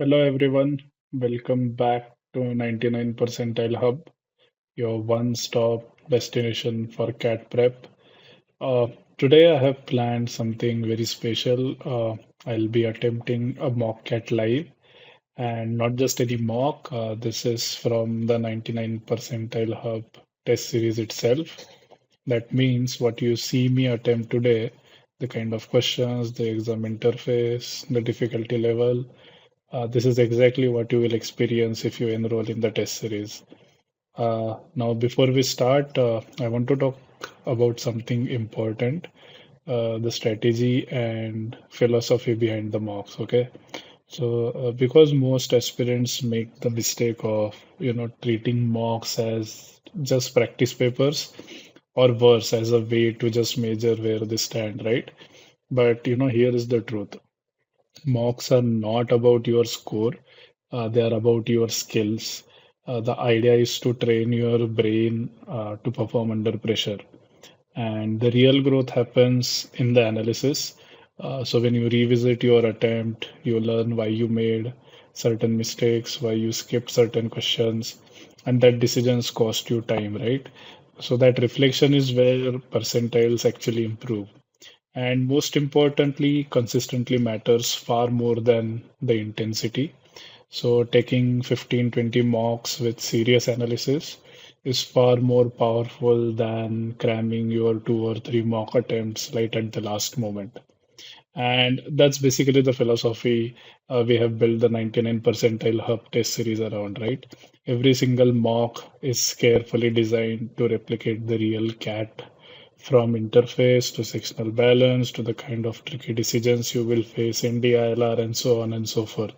Hello everyone, welcome back to 99 Percentile Hub, your one-stop destination for cat prep. Uh, Today I have planned something very special. I'll be attempting a mock cat live, and not just any mock. This is from the 99 Percentile Hub test series itself. That means what you see me attempt today, the kind of questions, the exam interface, the difficulty level, this is exactly what you will experience if you enroll in the test series. Now, before we start, I want to talk about something important, the strategy and philosophy behind the mocks. Okay, so because most aspirants make the mistake of treating mocks as just practice papers, or worse, as a way to just measure where they stand, right? But here is the truth. Mocks are not about your score, they are about your skills. The idea is to train your brain to perform under pressure. And the real growth happens in the analysis. So when you revisit your attempt, you learn why you made certain mistakes, why you skipped certain questions, and that decisions cost you time, right? So that reflection is where percentiles actually improve. And most importantly, consistently matters far more than the intensity. So taking 15, 20 mocks with serious analysis is far more powerful than cramming your two or three mock attempts right at the last moment. And that's basically the philosophy we have built the 99 percentile hub test series around, right? Every single mock is carefully designed to replicate the real cat, from interface to sectional balance to the kind of tricky decisions you will face in DILR and so on and so forth.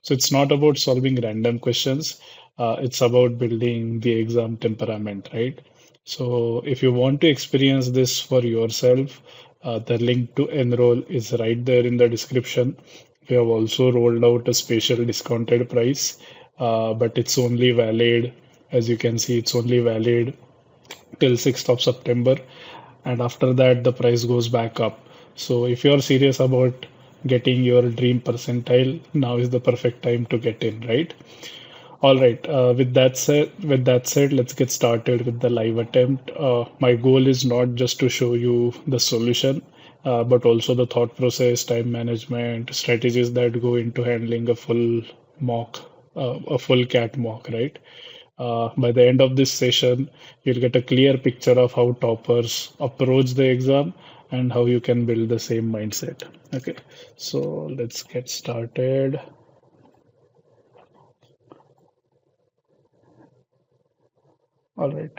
So it's not about solving random questions. It's about building the exam temperament, right? So if you want to experience this for yourself, the link to enroll is right there in the description. We have also rolled out a special discounted price, but it's only valid, as you can see, it's only valid till 6th of September, and after that the price goes back up. So if you're serious about getting your dream percentile, now is the perfect time to get in, right? All right. With that said, let's get started with the live attempt. My goal is not just to show you the solution, but also the thought process, time management, strategies that go into handling a full cat mock, right? By the end of this session, you'll get a clear picture of how toppers approach the exam and how you can build the same mindset. Okay, so let's get started. All right.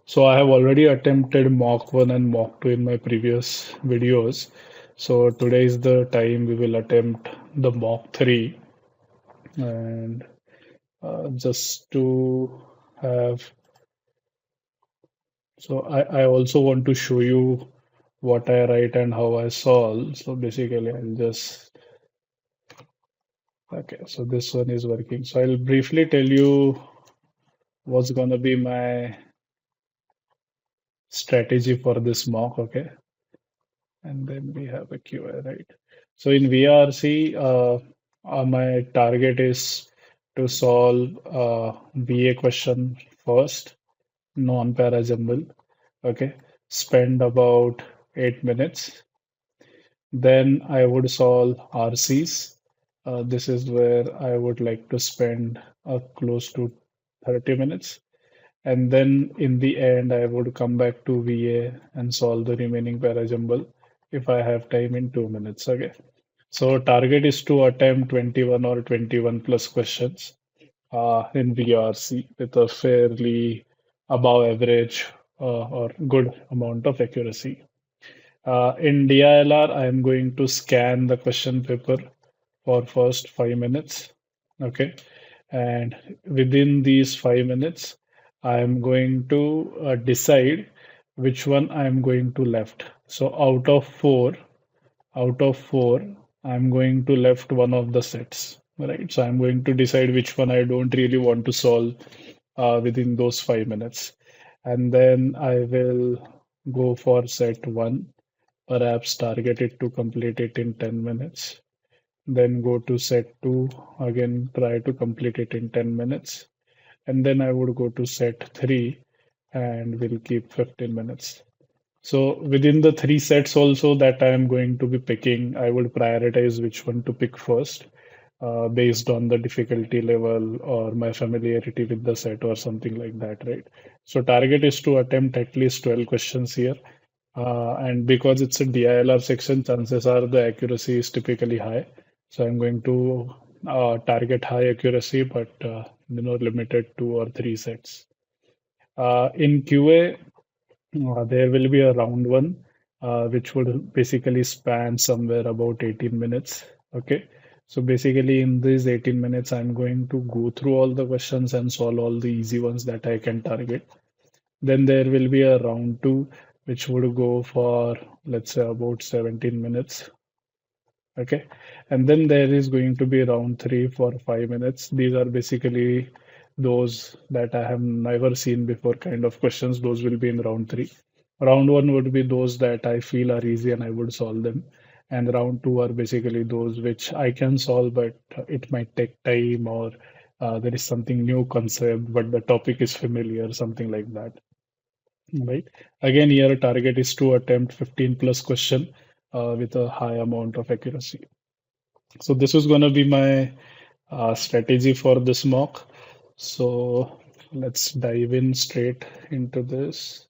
So I have already attempted mock 1 and mock 2 in my previous videos. So today is the time we will attempt the mock 3. And just to have, so I also want to show you what I write and how I solve. So basically, I'll just, okay, so this one is working. So I'll briefly tell you what's gonna be my strategy for this mock, okay? And then we have a QA, right? So in VARC, my target is to solve BA question first, non-para jumble. Okay, spend about 8 minutes. Then I would solve RCs. This is where I would like to spend close to 30 minutes. And then in the end, I would come back to VA and solve the remaining parajumble if I have time in 2 minutes. Okay. So target is to attempt 21 or 21 plus questions in VRC with a fairly above average or good amount of accuracy. In DILR, I am going to scan the question paper for first 5 minutes. Okay. And within these 5 minutes, I am going to decide which one I am going to left. So out of four, I'm going to left one of the sets, right? So I'm going to decide which one I don't really want to solve within those 5 minutes. And then I will go for set one, perhaps target it to complete it in 10 minutes. then go to set 2, again try to complete it in 10 minutes, and then I would go to set 3 and we'll keep 15 minutes. So within the three sets also that I am going to be picking, I would prioritize which one to pick first, based on the difficulty level or my familiarity with the set or something like that, right? So target is to attempt at least 12 questions here. And because it's a DILR section, chances are the accuracy is typically high. So I'm going to target high accuracy, but limited to or three sets. In QA, there will be a round one, which would basically span somewhere about 18 minutes. Okay. So basically, in these 18 minutes, I'm going to go through all the questions and solve all the easy ones that I can target. Then there will be a round two, which would go for, let's say, about 17 minutes. Okay. And then there is going to be round three for 5 minutes. These are basically those that I have never seen before kind of questions. Those will be in round three. Round one would be those that I feel are easy and I would solve them. And round two are basically those which I can solve, but it might take time or there is something new concept, but the topic is familiar, something like that. Right. Again, here target is to attempt 15 plus question with a high amount of accuracy. So this is going to be my strategy for this mock. So let's dive in straight into this.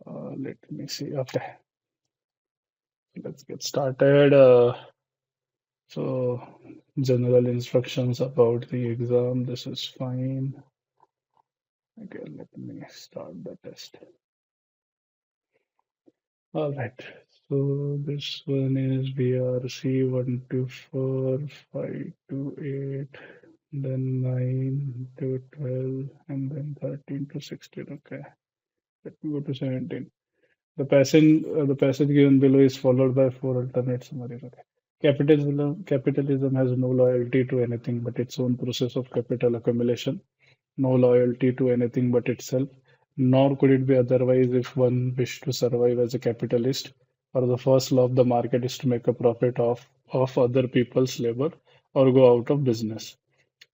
Let me see. Okay, let's get started. So general instructions about the exam. This is fine. Okay, let me start the test. All right. So this one is VRC 1 to 4, 5 to 8, then 9 to 12, and then 13 to 16. Okay, let me go to 17. The passage given below is followed by four alternate summaries. Okay. Capitalism has no loyalty to anything but its own process of capital accumulation, no loyalty to anything but itself, nor could it be otherwise if one wished to survive as a capitalist. For the first law of the market is to make a profit of other people's labor or go out of business.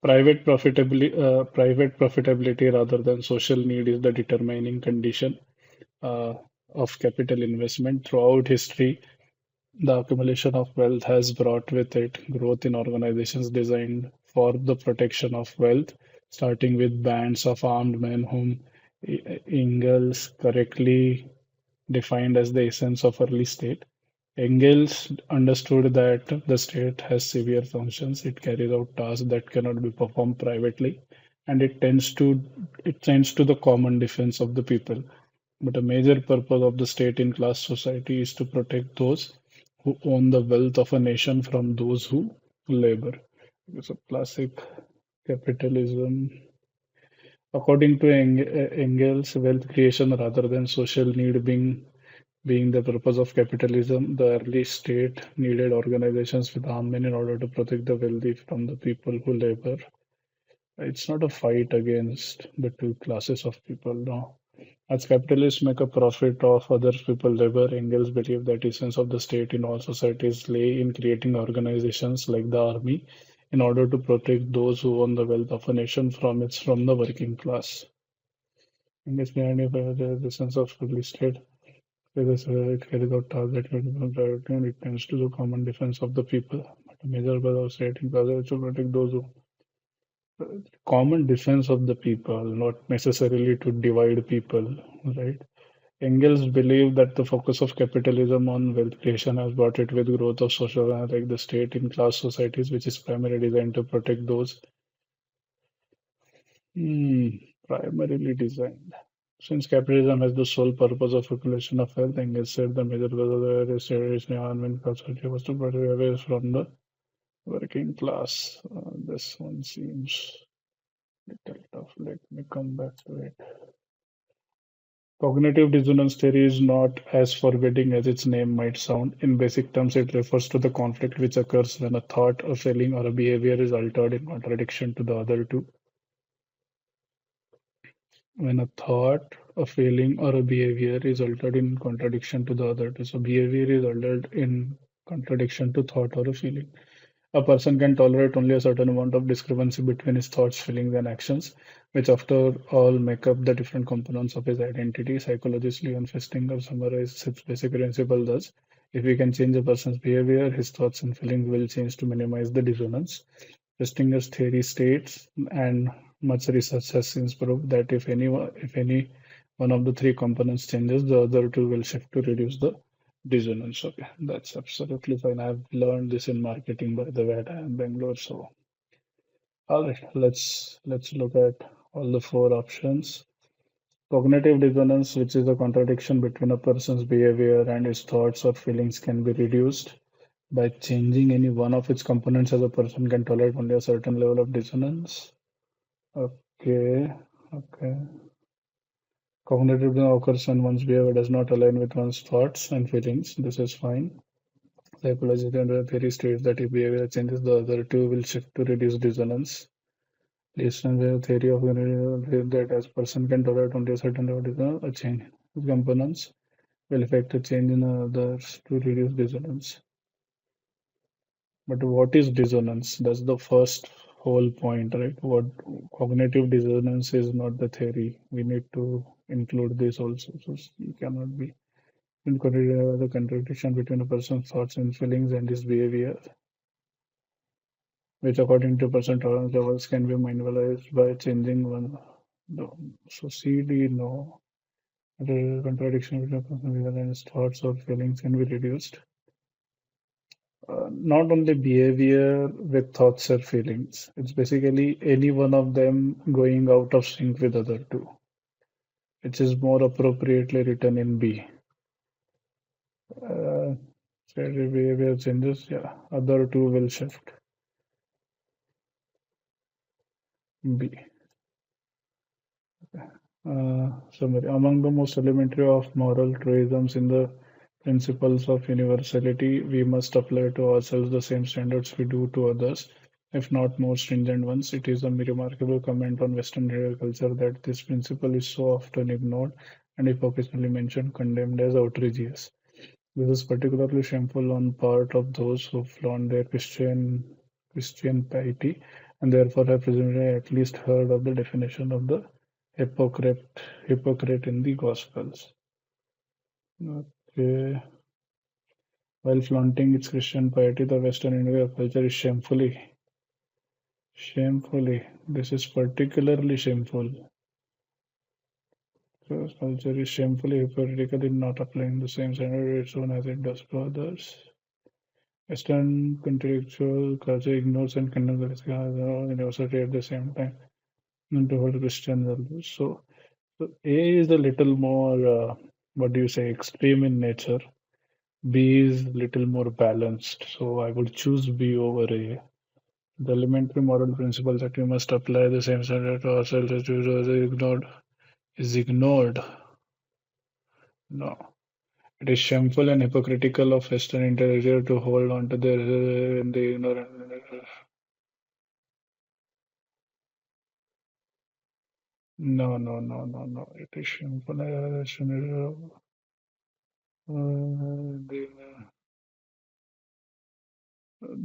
Private profitability rather than social need is the determining condition uh, of capital investment. Throughout history, the accumulation of wealth has brought with it growth in organizations designed for the protection of wealth, starting with bands of armed men whom Engels correctly defined as the essence of early state. Engels understood that the state has severe functions, it carries out tasks that cannot be performed privately, and it tends to the common defense of the people. But a major purpose of the state in class society is to protect those who own the wealth of a nation from those who labor. It's a classic capitalism. According to Engels, wealth creation rather than social need being the purpose of capitalism, the early state needed organizations with armed men in order to protect the wealthy from the people who labor. It's not a fight against the two classes of people, no. As capitalists make a profit of other people's labor, Engels believed that the essence of the state in all societies lay in creating organizations like the army in order to protect those who own the wealth of a nation from the working class. Engels behind the sense of early state. It carries out tasks that can be priority and it tends to the common defense of the people. But a major purpose of state in class is to protect those who common defense of the people, not necessarily to divide people, right? Engels believed that the focus of capitalism on wealth creation has brought it with growth of social like the state in class societies, which is primarily designed to protect those hmm, primarily designed. Since capitalism has the sole purpose of accumulation of wealth, Engels said the major purpose of the state environment society was to protect away from the working class. This one seems little tough. Let me come back to it. Cognitive dissonance theory is not as forbidding as its name might sound. In basic terms, it refers to the conflict which occurs when a thought, a feeling, or a behavior is altered in contradiction to the other two. When a thought, a feeling, or a behavior is altered in contradiction to the other two. So behavior is altered in contradiction to thought or a feeling. A person can tolerate only a certain amount of discrepancy between his thoughts, feelings, and actions, which after all make up the different components of his identity. Psychologist Leon Festinger summarized his basic principle thus: if we can change a person's behavior, his thoughts and feelings will change to minimize the dissonance. Festinger's theory states, and much research has since proved, that if any one of the three components changes, the other two will shift to reduce the dissonance. Okay, that's absolutely fine. I've learned this in marketing by the way at IIM Bangalore. So, all right, let's look at all the four options. Cognitive dissonance, which is a contradiction between a person's behavior and his thoughts or feelings, can be reduced by changing any one of its components, as a person can tolerate only a certain level of dissonance. Okay, okay. Cognitive dissonance occurs when one's behavior does not align with one's thoughts and feelings. This is fine. Psychological theory states that if behavior changes, the other two will shift to reduce dissonance. Dissonance theory of that as person can tolerate only a certain level of dissonance, a change in components will affect a change in others to reduce dissonance. But what is dissonance? That's the first whole point, right? What cognitive dissonance is not the theory. We need to include this also. So you cannot be in the contradiction between a person's thoughts and feelings and his behavior, which according to person tolerance levels can be minimalized by changing one. No. So CD, no. The contradiction between a person's behavior and his thoughts or feelings can be reduced. Not only behavior with thoughts or feelings. It's basically any one of them going out of sync with other two, which is more appropriately written in B. Behavior changes, yeah, other two will shift. B. Summary. Among the most elementary of moral truisms in the principles of universality, we must apply to ourselves the same standards we do to others, if not more stringent ones. It is a remarkable comment on Western culture that this principle is so often ignored and, if occasionally mentioned, condemned as outrageous. This is particularly shameful on part of those who flaunt their Christian piety and therefore have presumably at least heard of the definition of the hypocrite hypocrite in the Gospels. Okay. While flaunting its Christian piety, the Western Indian culture is shamefully, this is particularly shameful. So culture is shamefully hypocritical in not applying the same standard its own as it does to others. Western contextual culture ignores and condemns the university at the same time, and to hold Christian values. So A is a little more, what do you say, extreme in nature. B is little more balanced. So I would choose B over A. The elementary moral principle that we must apply the same standard to ourselves as ignored is ignored. No. It is shameful and hypocritical of Western intellectuals to hold on to their in the ignorant. No, no, no, no, no. It is shameful.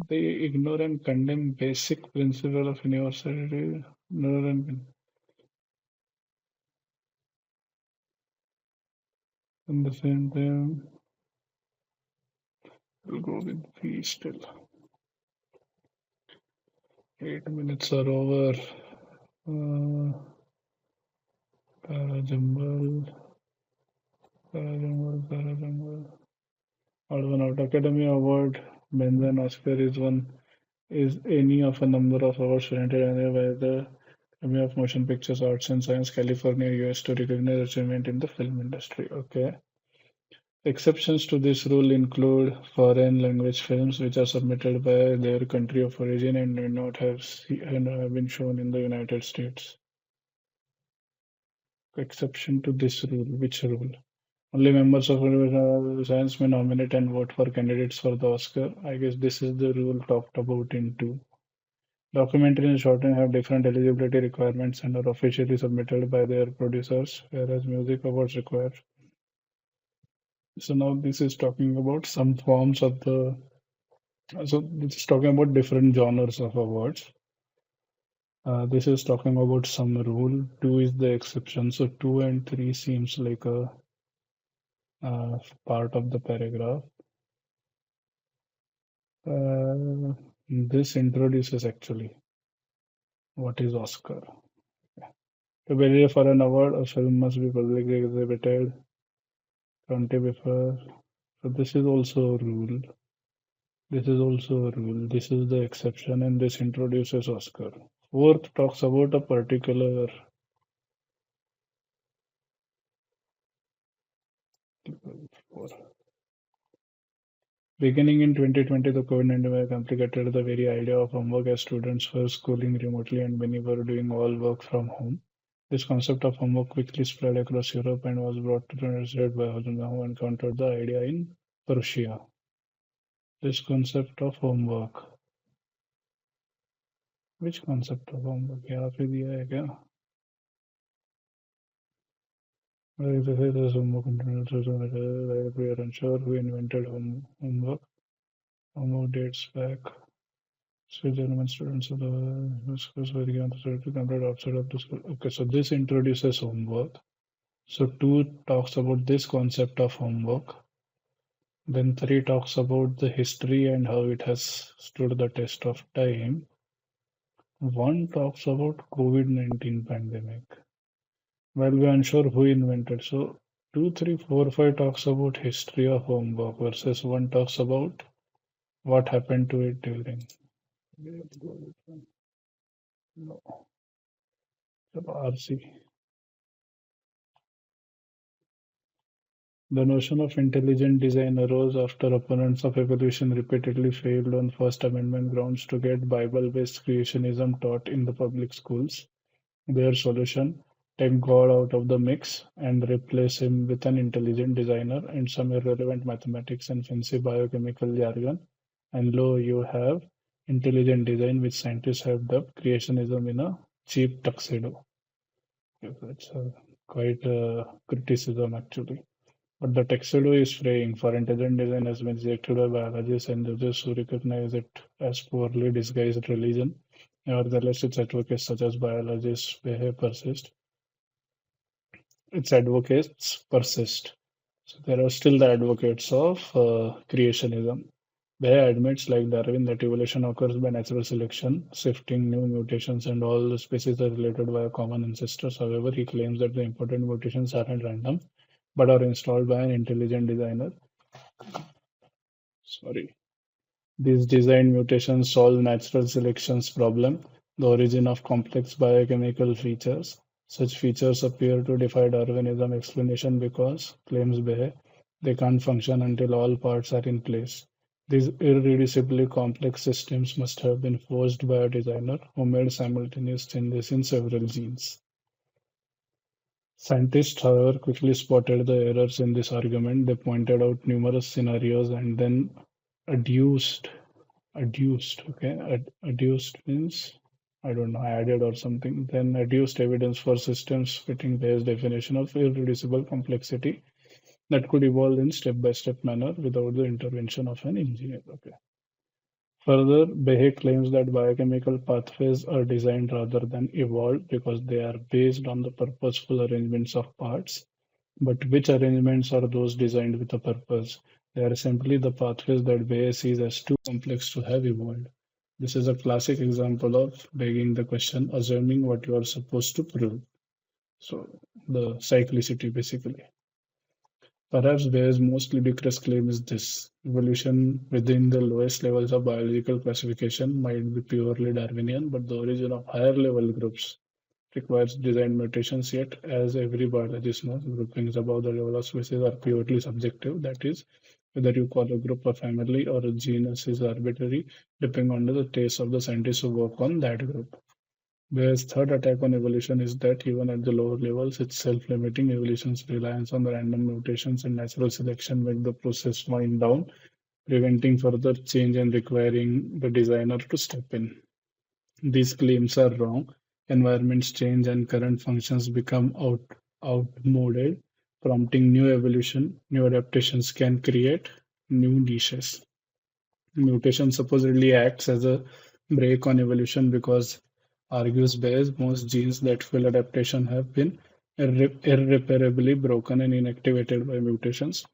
They ignore and condemn basic principle of universality. Ignore and at the same time, we'll go with B still. 8 minutes are over. Uh, Parajambal, Parajambal. Odd one out. Academy Award, Benzen Oscar is any of a number of awards presented annually by the Academy of Motion Pictures, Arts and Science, California, US to recognize achievement in the film industry. Okay. Exceptions to this rule include foreign language films which are submitted by their country of origin and may not have been shown in the United States. Exception to this rule. Which rule? Only members of science may nominate and vote for candidates for the Oscar. I guess this is the rule talked about in 2. Documentaries and short film have different eligibility requirements and are officially submitted by their producers, whereas music awards require. So now this is talking about some forms of the So this is talking about different genres of awards. This is talking about some rule. Two is the exception. So two and three seems like a part of the paragraph. This introduces actually what is Oscar. To be eligible for an award, a film must be publicly exhibited, county before. So this is also a rule. This is also a rule. This is the exception, and this introduces Oscar. Fourth talks about a particular. Beginning in 2020, the COVID-19 pandemic complicated the very idea of homework as students were schooling remotely and many were doing all work from home. This concept of homework quickly spread across Europe and was brought to the United States by Holland, who encountered the idea in Persia. This concept of homework. Which concept of homework? यहाँ पे दिया है क्या? Like this is homework internet system like we are unsure who invented homework. Homework dates back. So German students of the schools were given the authority to complete outside of the school. Okay, so this introduces homework. So two talks about this concept of homework. Then three talks about the history and how it has stood the test of time. One talks about COVID-19 pandemic. Well, we're unsure who invented. So two, three, four, five talks about history of homework versus one talks about what happened to it during. No, RC. The notion of intelligent design arose after opponents of evolution repeatedly failed on First Amendment grounds to get Bible-based creationism taught in the public schools. Their solution: take God out of the mix and replace him with an intelligent designer and some irrelevant mathematics and fancy biochemical jargon, and lo, you have intelligent design, which scientists have dubbed creationism in a cheap tuxedo. That's quite a criticism, actually. But the tuxedo is fraying, for intelligent design has been rejected by biologists and judges who recognize it as poorly disguised religion. Nevertheless, its advocates such as biologists behave persist. Its advocates persist. So there are still the advocates of creationism. Behe admits, like Darwin, that evolution occurs by natural selection, shifting new mutations, and all the species are related by a common ancestors. However, he claims that the important mutations aren't random, but are installed by an intelligent designer. Sorry. These design mutations solve natural selection's problem, the origin of complex biochemical features. Such features appear to defy Darwinism explanation because, claims Behe, they can't function until all parts are in place. These irreducibly complex systems must have been forced by a designer who made simultaneous changes in several genes. Scientists, however, quickly spotted the errors in this argument. They pointed out numerous scenarios and then adduced okay, adduced means I don't know, added or something, then adduced evidence for systems fitting Bayes' definition of irreducible complexity that could evolve in step-by-step manner without the intervention of an engineer. Okay. Further, Behe claims that biochemical pathways are designed rather than evolved because they are based on the purposeful arrangements of parts. But which arrangements are those designed with a purpose? They are simply the pathways that Behe sees as too complex to have evolved. This is a classic example of begging the question, assuming what you are supposed to prove. So, the cyclicity basically. Perhaps Bayes' most ludicrous claim is this: evolution within the lowest levels of biological classification might be purely Darwinian, but the origin of higher level groups requires design mutations, yet, as every biologist knows, groupings above the level of species are purely subjective. That is, whether you call a group a family or a genus is arbitrary, depending on the taste of the scientists who work on that group. Bayes' third attack on evolution is that even at the lower levels, it's self-limiting. Evolution's reliance on the random mutations and natural selection make the process wind down, preventing further change and requiring the designer to step in. These claims are wrong. Environments change and current functions become outmoded, prompting new evolution. New adaptations can create new niches. Mutation supposedly acts as a brake on evolution because, argues Bayes, most genes that fuel adaptation have been irreparably broken and inactivated by mutations.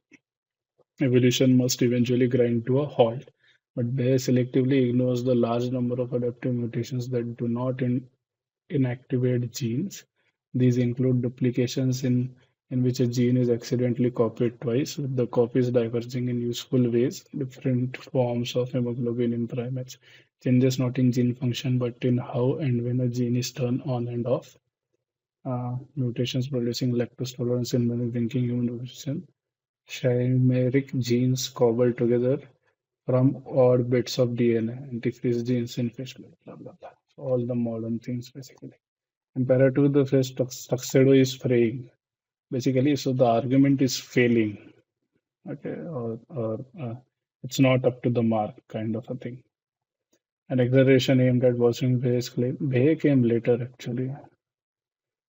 Evolution must eventually grind to a halt. But Bayes selectively ignores the large number of adaptive mutations that do not inactivate genes. These include duplications in which a gene is accidentally copied twice, with the copies diverging in useful ways, different forms of hemoglobin in primates, changes not in gene function but in how and when a gene is turned on and off, mutations producing lactose tolerance in many drinking human nutrition, chimeric genes cobbled together from odd bits of DNA, antifreeze genes in fish blood, blah, blah, blah. So all the modern things basically. Imperative, the phrase tuxedo is fraying. Basically, so the argument is failing, okay, or it's not up to the mark, kind of a thing. An exaggeration aimed at bolstering Bayes' claim. Bay came later, actually.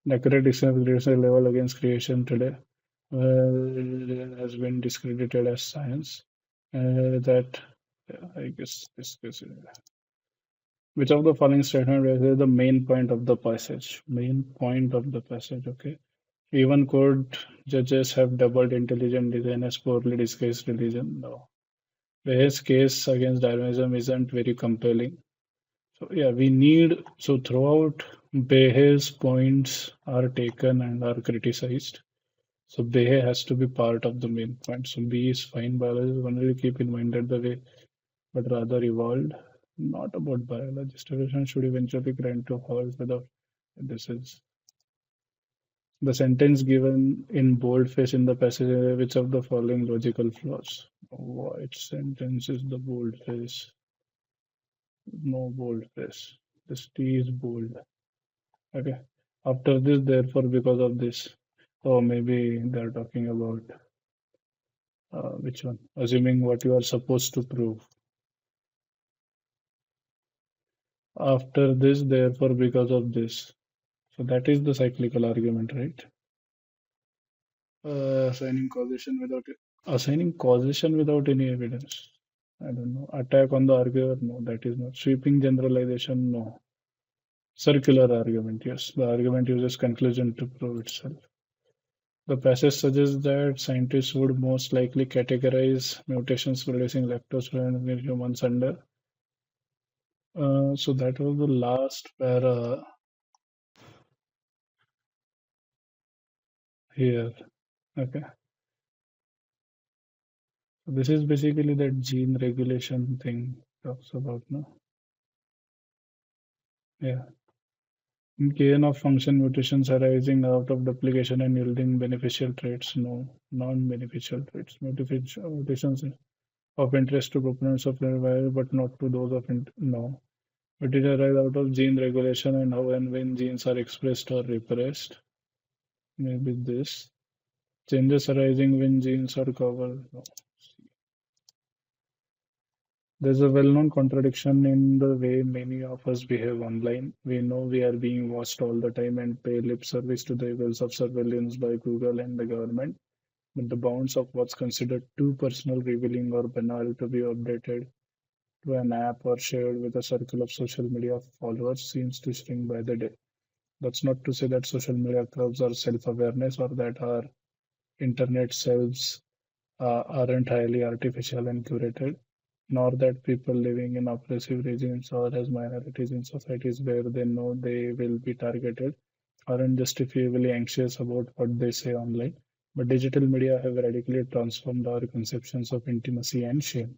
The accurate discrimination level against creation today has been discredited as science. That, yeah, I guess, this which of the following statement is the main point of the passage? Main point of the passage, okay. Even court judges have doubled intelligent design as poorly disguised religion. No. His case against Darwinism isn't very compelling. So yeah, we need so throughout Behe's points are taken and are criticized. So Behe has to be part of the main point. So B is fine. Biology only keep in mind that the way, but rather evolved, not about biology. Evolution should eventually grind to a halt without this is the sentence given in boldface in the passage, which of the following logical flaws? White sentence is the boldface. No boldface. This T is bold. Okay. After this, therefore, because of this. Or maybe they're talking about which one? Assuming what you are supposed to prove. After this, therefore, because of this. So that is the cyclical argument, right? Assigning causation without assigning causation without any evidence. I don't know. Attack on the arguer? No, that is not. Sweeping generalization? No. Circular argument? Yes. The argument uses conclusion to prove itself. The passage suggests that scientists would most likely categorize mutations producing lactose in humans under. So that was the last para here. Okay. So this is basically that gene regulation thing talks about, no? Yeah. In gain of function mutations arising out of duplication and yielding beneficial traits, no. Non-beneficial traits. Mutations of interest to proponents of survival, but not to those of no. But it arises out of gene regulation and how and when genes are expressed or repressed. Maybe this. Changes arising when genes are covered. No. There's a well-known contradiction in the way many of us behave online. We know we are being watched all the time and pay lip service to the evils of surveillance by Google and the government. But the bounds of what's considered too personal, revealing, or banal to be updated to an app or shared with a circle of social media followers seems to shrink by the day. That's not to say that social media clubs are self-awareness or that our internet selves aren't highly artificial and curated, nor that people living in oppressive regimes or as minorities in societies where they know they will be targeted aren't justifiably anxious about what they say online. But digital media have radically transformed our conceptions of intimacy and shame.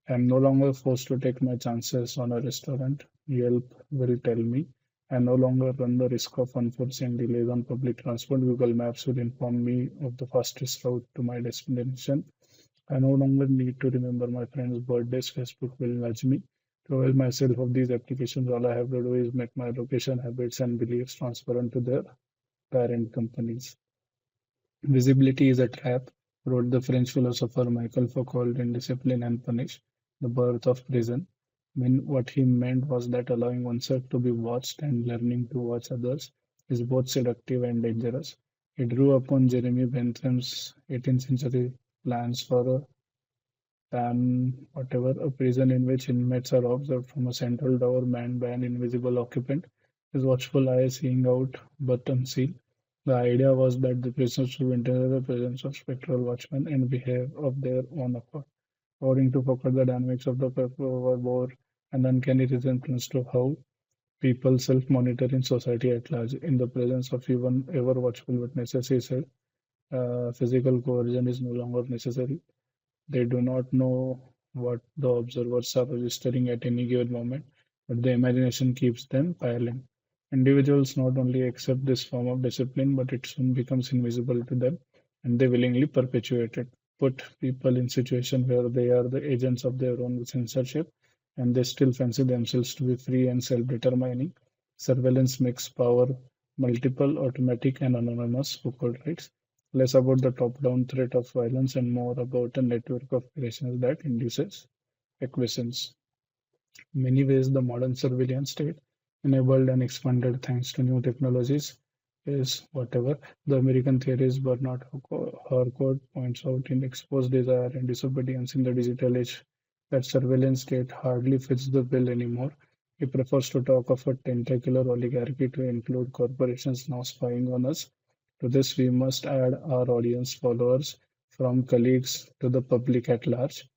I'm no longer forced to take my chances on a restaurant. Yelp will tell me. I no longer run the risk of unforeseen delays on public transport. Google Maps will inform me of the fastest route to my destination. I no longer need to remember my friends' birthdays. Facebook will nudge me. To avail myself of these applications, all I have to do is make my location, habits, and beliefs transparent to their parent companies. Visibility is a trap, wrote the French philosopher Michel Foucault in Discipline and Punish, The Birth of Prison. What he meant was that allowing oneself to be watched and learning to watch others is both seductive and dangerous. He drew upon Jeremy Bentham's 18th century plans for a whatever, a prison in which inmates are observed from a central door manned by an invisible occupant, his watchful eye seeing out but unseen. The idea was that the prisoners should enter the presence of spectral watchmen and behave of their own accord. According to Foucault, the dynamics of the paper were bore an uncanny resemblance to how people self-monitor in society at large. In the presence of even ever watchful witnesses, he said, physical coercion is no longer necessary. They do not know what the observers are registering at any given moment, but the imagination keeps them piling. Individuals not only accept this form of discipline, but it soon becomes invisible to them, and they willingly perpetuate it. Put people in situations where they are the agents of their own censorship, and they still fancy themselves to be free and self-determining. Surveillance makes power multiple, automatic, and anonymous, Foucault writes. Less about the top-down threat of violence and more about a network of relations that induces acquiescence. In many ways, the modern surveillance state, enabled and expanded thanks to new technologies, is whatever the American theorist Bernard Harcourt points out in Exposed Desire and Disobedience in the Digital Age, that surveillance state hardly fits the bill anymore. He prefers to talk of a tentacular oligarchy to include corporations now spying on us. To this, we must add our audience followers, from colleagues to the public at large.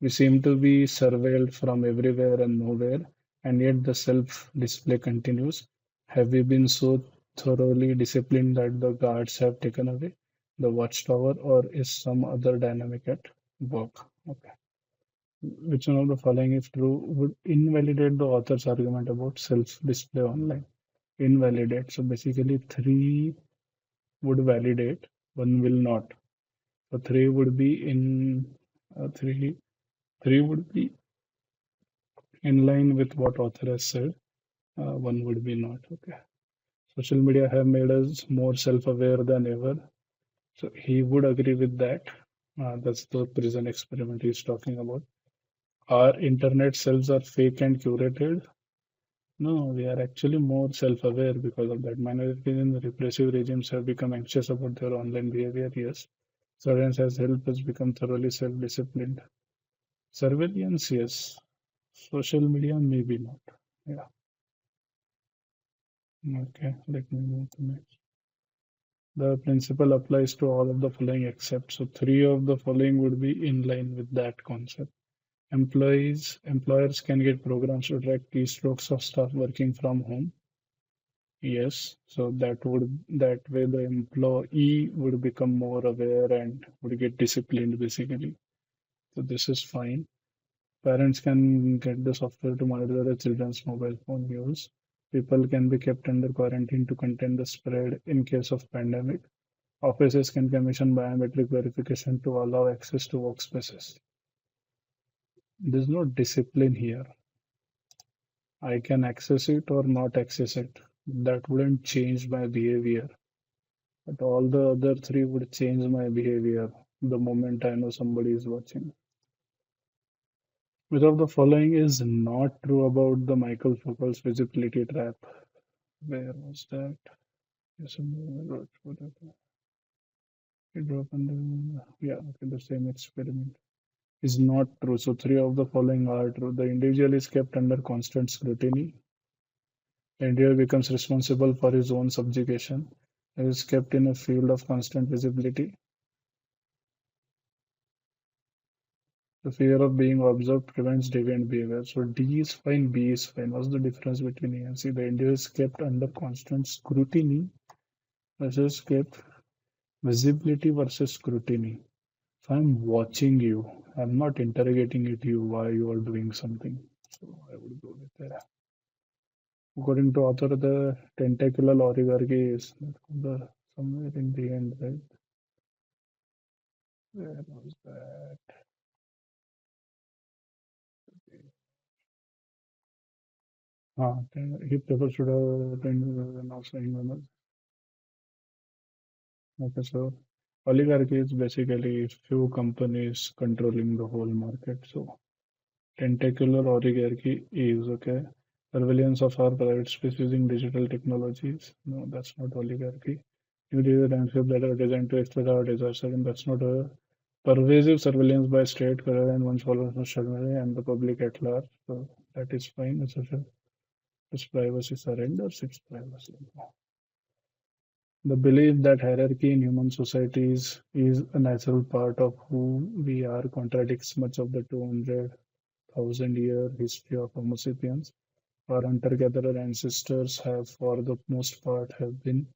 We seem to be surveilled from everywhere and nowhere, and yet the self display continues. Have we been so thoroughly disciplined that the guards have taken away the watchtower, or is some other dynamic at work? Okay. Which one of the following, if true, would invalidate the author's argument about self display online? Invalidate. So basically, three would validate, one will not. So three would be in three. Three would be in line with what author has said. One would be not. Okay. Social media have made us more self-aware than ever. So he would agree with that. That's the prison experiment he's talking about. Our internet selves are fake and curated. No, we are actually more self-aware because of that. Minorities in the repressive regimes have become anxious about their online behavior. Yes. Surveillance has helped us become thoroughly self-disciplined. Surveillance, yes. Social media, maybe not. Yeah. Okay. Let me move to next. The principle applies to all of the following except. So three of the following would be in line with that concept. Employers can get programs to track keystrokes of staff working from home. Yes. So that way the employee would become more aware and would get disciplined basically. So this is fine. Parents can get the software to monitor their children's mobile phone use. People can be kept under quarantine to contain the spread in case of pandemic. Offices can commission biometric verification to allow access to workspaces. There's no discipline here. I can access it or not access it. That wouldn't change my behavior. But all the other three would change my behavior the moment I know somebody is watching. Which of the following is not true about the Michael Foucault's visibility trap? Where was that? Yes, it opened yeah, okay, the same experiment is not true. So three of the following are true. The individual is kept under constant scrutiny. The individual becomes responsible for his own subjugation. He is kept in a field of constant visibility. The fear of being observed prevents deviant behavior. So D is fine, B is fine. What's the difference between A and C? The individual is kept under constant scrutiny versus kept visibility versus scrutiny. If I'm watching you, I'm not interrogating at you why you are doing something. So I would go with that. According to author, the tentacular oligarchy is the somewhere in the end, right? Where was that? He prefers to and also in okay, so oligarchy is basically few companies controlling the whole market. So tentacular oligarchy is okay. Surveillance of our private space using digital technologies. No, that's not oligarchy. New digital landscape that are designed to exploit our desires. Again, that's not a Pervasive surveillance by state, color, and one follows social media and the public at large. So that is fine. It's privacy surrenders, it's privacy. The belief that hierarchy in human societies is a natural part of who we are contradicts much of the 200,000-year history of Homo sapiens. Our hunter-gatherer ancestors have, for the most part, have been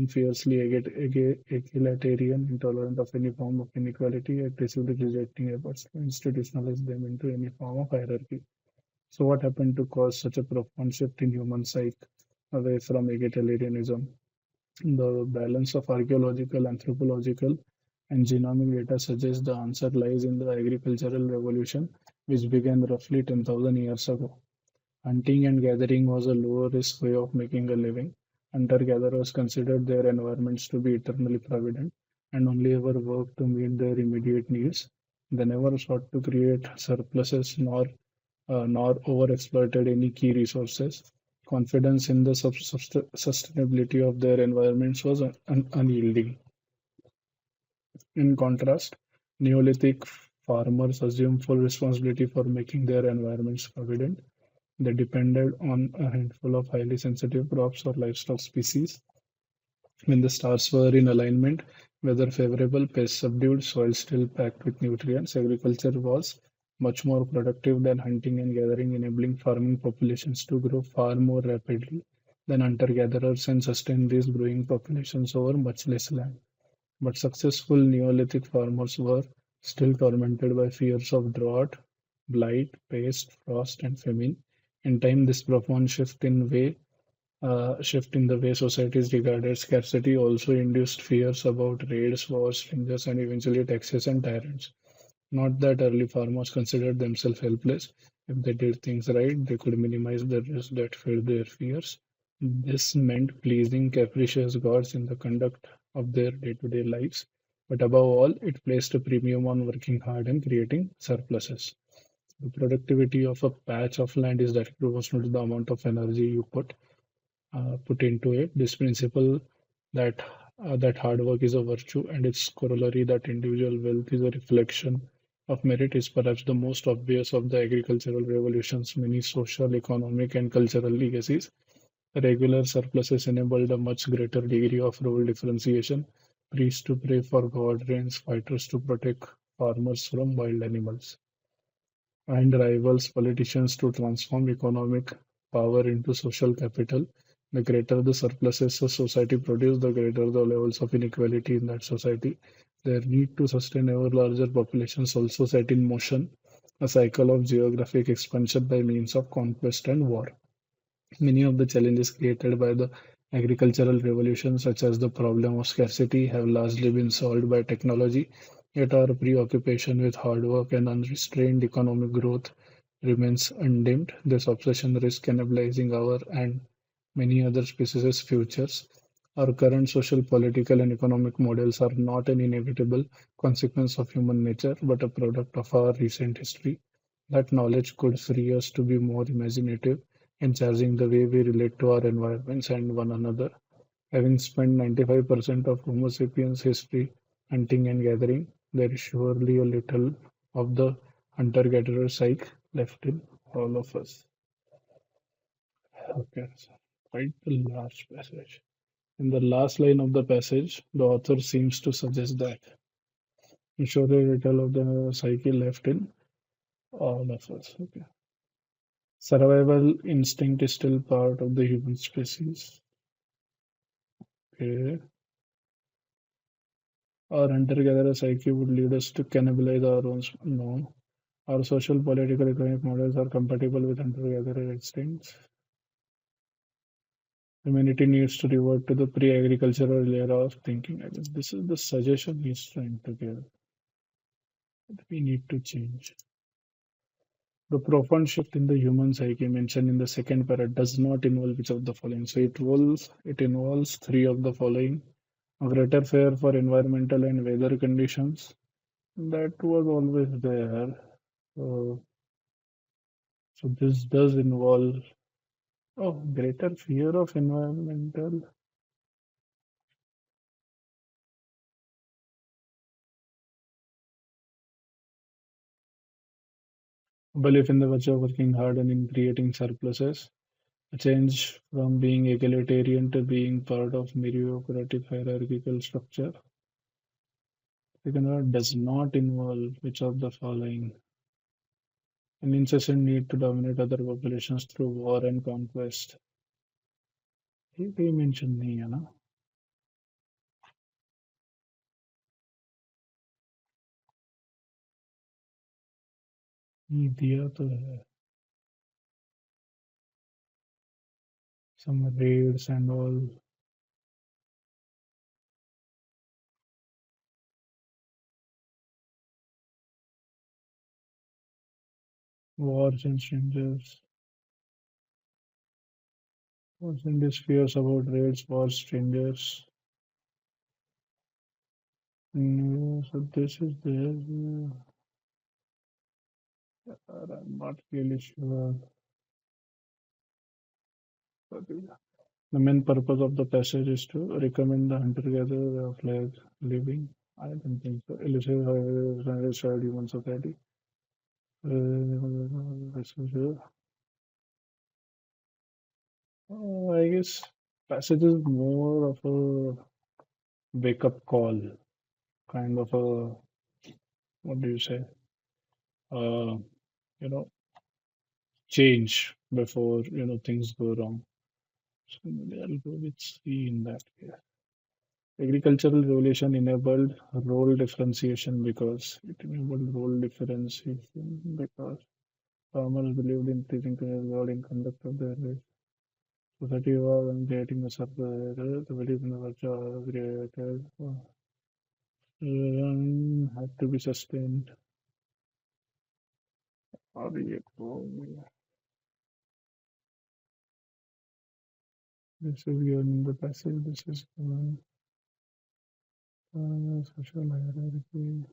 fiercely egalitarian, intolerant of any form of inequality, aggressively rejecting efforts to institutionalize them into any form of hierarchy. So, what happened to cause such a profound shift in human psyche away from egalitarianism? The balance of archaeological, anthropological, and genomic data suggests the answer lies in the agricultural revolution, which began roughly 10,000 years ago. Hunting and gathering was a lower risk way of making a living. Hunter gatherers considered their environments to be eternally provident and only ever worked to meet their immediate needs. They never sought to create surpluses nor overexploited any key resources. Confidence in the sustainability of their environments was unyielding. In contrast, Neolithic farmers assumed full responsibility for making their environments provident. They depended on a handful of highly sensitive crops or livestock species. When the stars were in alignment, weather favorable, pests subdued, soil still packed with nutrients, agriculture was much more productive than hunting and gathering, enabling farming populations to grow far more rapidly than hunter-gatherers and sustain these growing populations over much less land. But successful Neolithic farmers were still tormented by fears of drought, blight, pest, frost, and famine. In time, this profound shift in the way societies regarded scarcity also induced fears about raids, wars, dangers, and eventually taxes and tyrants. Not that early farmers considered themselves helpless. If they did things right, they could minimize the risks that fed their fears. This meant pleasing capricious gods in the conduct of their day-to-day lives. But above all, it placed a premium on working hard and creating surpluses. The productivity of a patch of land is directly proportional to the amount of energy you put into it. This principle that that hard work is a virtue and its corollary that individual wealth is a reflection of merit is perhaps the most obvious of the agricultural revolution's many social, economic, and cultural legacies. Regular surpluses enabled a much greater degree of role differentiation. Priests to pray for God rains, fighters to protect farmers from wild animals and rivals politicians to transform economic power into social capital. The greater the surpluses a society produces, the greater the levels of inequality in that society. Their need to sustain ever larger populations also set in motion a cycle of geographic expansion by means of conquest and war. Many of the challenges created by the agricultural revolution, such as the problem of scarcity, have largely been solved by technology, yet our preoccupation with hard work and unrestrained economic growth remains undimmed. This obsession risks cannibalizing our and many other species' futures. Our current social, political, and economic models are not an inevitable consequence of human nature, but a product of our recent history. That knowledge could free us to be more imaginative in charging the way we relate to our environments and one another. Having spent 95% of Homo sapiens history hunting and gathering, there is surely a little of the hunter-gatherer psyche left in all of us. Okay, so quite the large passage. In the last line of the passage, the author seems to suggest that surely a little of the psyche left in all of us. Okay. Survival instinct is still part of the human species. Okay. Our hunter-gatherer psyche would lead us to cannibalize our own. No. Our social, political, economic models are compatible with hunter-gatherer instincts. Humanity needs to revert to the pre-agricultural era of thinking. I guess this is the suggestion he's trying to give. We need to change. The profound shift in the human psyche mentioned in the second para does not involve each of the following. So it involves three of the following: a greater fear for environmental and weather conditions. That was always there. So, so this does involve greater fear of environmental. belief in the virtue of working hard and in creating surpluses, a change from being egalitarian to being part of meritocratic hierarchical structure. Second one does not involve which of the following: an incessant need to dominate other populations through war and conquest. ये कहीं mention नहीं है ना? ये दिया तो है. Some raids and all. Wars and strangers. Wars and these fears about raids, wars, strangers. So this is there. I'm not really sure. But the main purpose of the passage is to recommend the hunter-gatherer way of life living. I don't think so. Illustrate how shared human society. I guess passage is more of a wake-up call, kind of a, what do you say? Uh, you know, change before, things go wrong. So maybe I'll go with C in that case. Agricultural revolution enabled role differentiation because it enabled role differentiation because farmers believed in teaching to rewarding conduct of their life. Society was and creating a surplus, the belief in the virtue of created had to be sustained. Or this is given in the passage, this is given social hierarchy.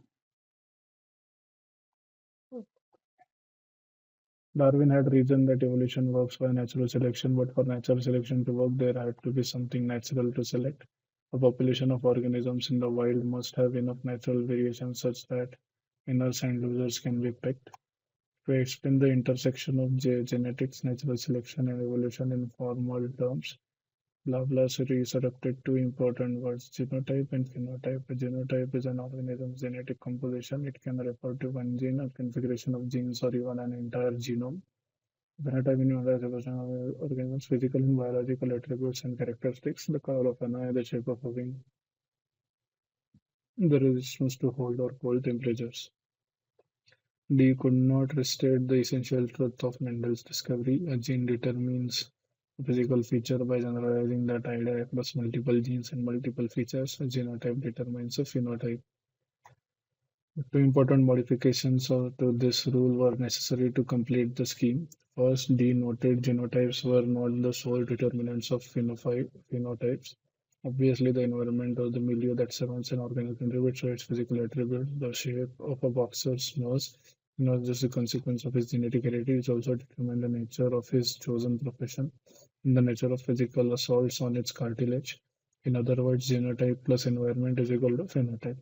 Darwin had reasoned that evolution works by natural selection, but for natural selection to work, there had to be something natural to select. A population of organisms in the wild must have enough natural variation such that winners and losers can be picked. To explain the intersection of genetics, natural selection, and evolution in formal terms, Blablas resurrected two important words, genotype and phenotype. A genotype is an organism's genetic composition. It can refer to one gene, a configuration of genes, or even an entire genome. Phenotype unifies a person of organism's physical and biological attributes and characteristics, the color of an eye, the shape of a wing, the resistance to cold or cold temperatures. D could not restate the essential truth of Mendel's discovery. A gene determines a physical feature by generalizing that idea across multiple genes and multiple features. A genotype determines a phenotype. Two important modifications to this rule were necessary to complete the scheme. First, D noted genotypes were not the sole determinants of phenotypes. Obviously, the environment or the milieu that surrounds an organism contributes to its physical attributes. The shape of a boxer's nose is not just a consequence of his genetic heritage, it also determines the nature of his chosen profession and the nature of physical assaults on its cartilage. In other words, genotype plus environment is equal to phenotype.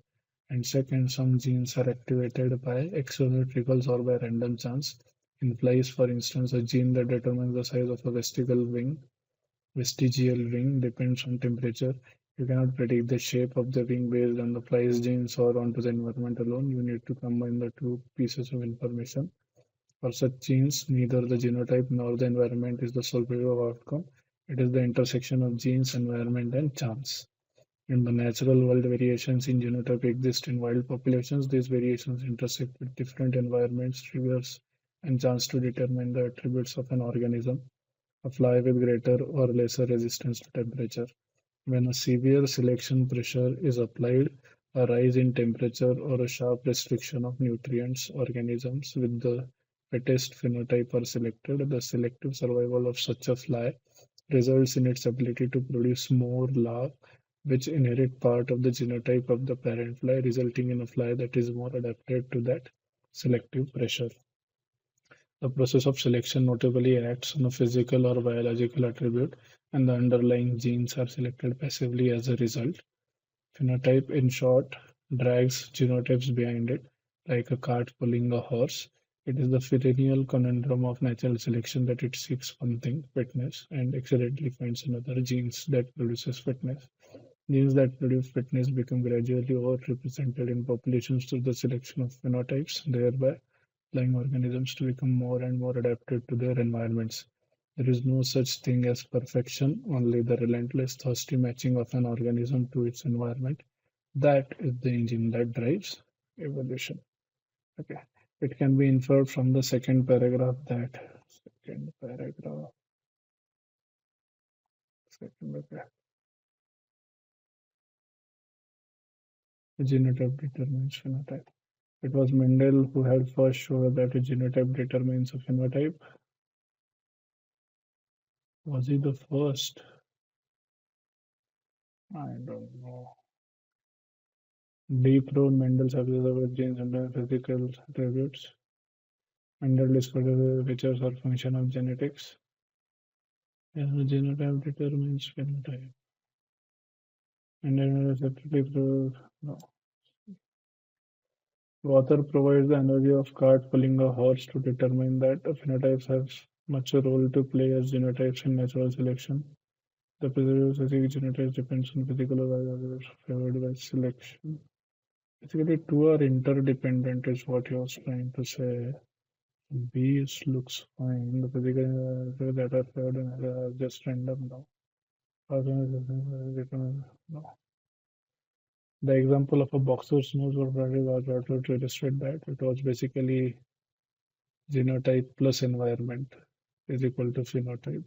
And second, some genes are activated by external triggers or by random chance. In flies, for instance, a gene that determines the size of a vestigial wing depends on temperature. You cannot predict the shape of the wing based on the fly's genes or onto the environment alone. You need to combine the two pieces of information. For such genes, neither the genotype nor the environment is the sole predictor of outcome. It is the intersection of genes, environment, and chance. In the natural world, variations in genotype exist in wild populations. These variations intersect with different environments, triggers, and chance to determine the attributes of an organism. A fly with greater or lesser resistance to temperature. When a severe selection pressure is applied, a rise in temperature or a sharp restriction of nutrients, organisms with the wettest phenotype are selected. The selective survival of such a fly results in its ability to produce more larvae, which inherit part of the genotype of the parent fly, resulting in a fly that is more adapted to that selective pressure. The process of selection notably acts on a physical or biological attribute, and the underlying genes are selected passively as a result. Phenotype, in short, drags genotypes behind it, like a cart pulling a horse. It is the perennial conundrum of natural selection that it seeks one thing, fitness, and accidentally finds another, genes that produces fitness. Genes that produce fitness become gradually overrepresented in populations through the selection of phenotypes, thereby allowing organisms to become more and more adapted to their environments. There is no such thing as perfection, only the relentless, thirsty matching of an organism to its environment. That is the engine that drives evolution. Okay. It can be inferred from the second paragraph that second paragraph, second paragraph, genotype determines phenotype. It was Mendel who had first showed that a genotype determines a phenotype. Was he the first? I don't know. Deep Road Mendel's observed with genes and physical attributes. Mendel discovered features or function of genetics. Yeah, genotype determines phenotype. And then separately proved no. The author provides the analogy of cart pulling a horse to determine that phenotypes have much a role to play as genotypes in natural selection. The specific genotypes depends on physical or favored by selection. Basically, two are interdependent, is what he was trying to say. Bees looks fine. The physical that are favored are just random now. No. The example of a boxer's nose was probably was to illustrate that it was basically genotype plus environment is equal to phenotype.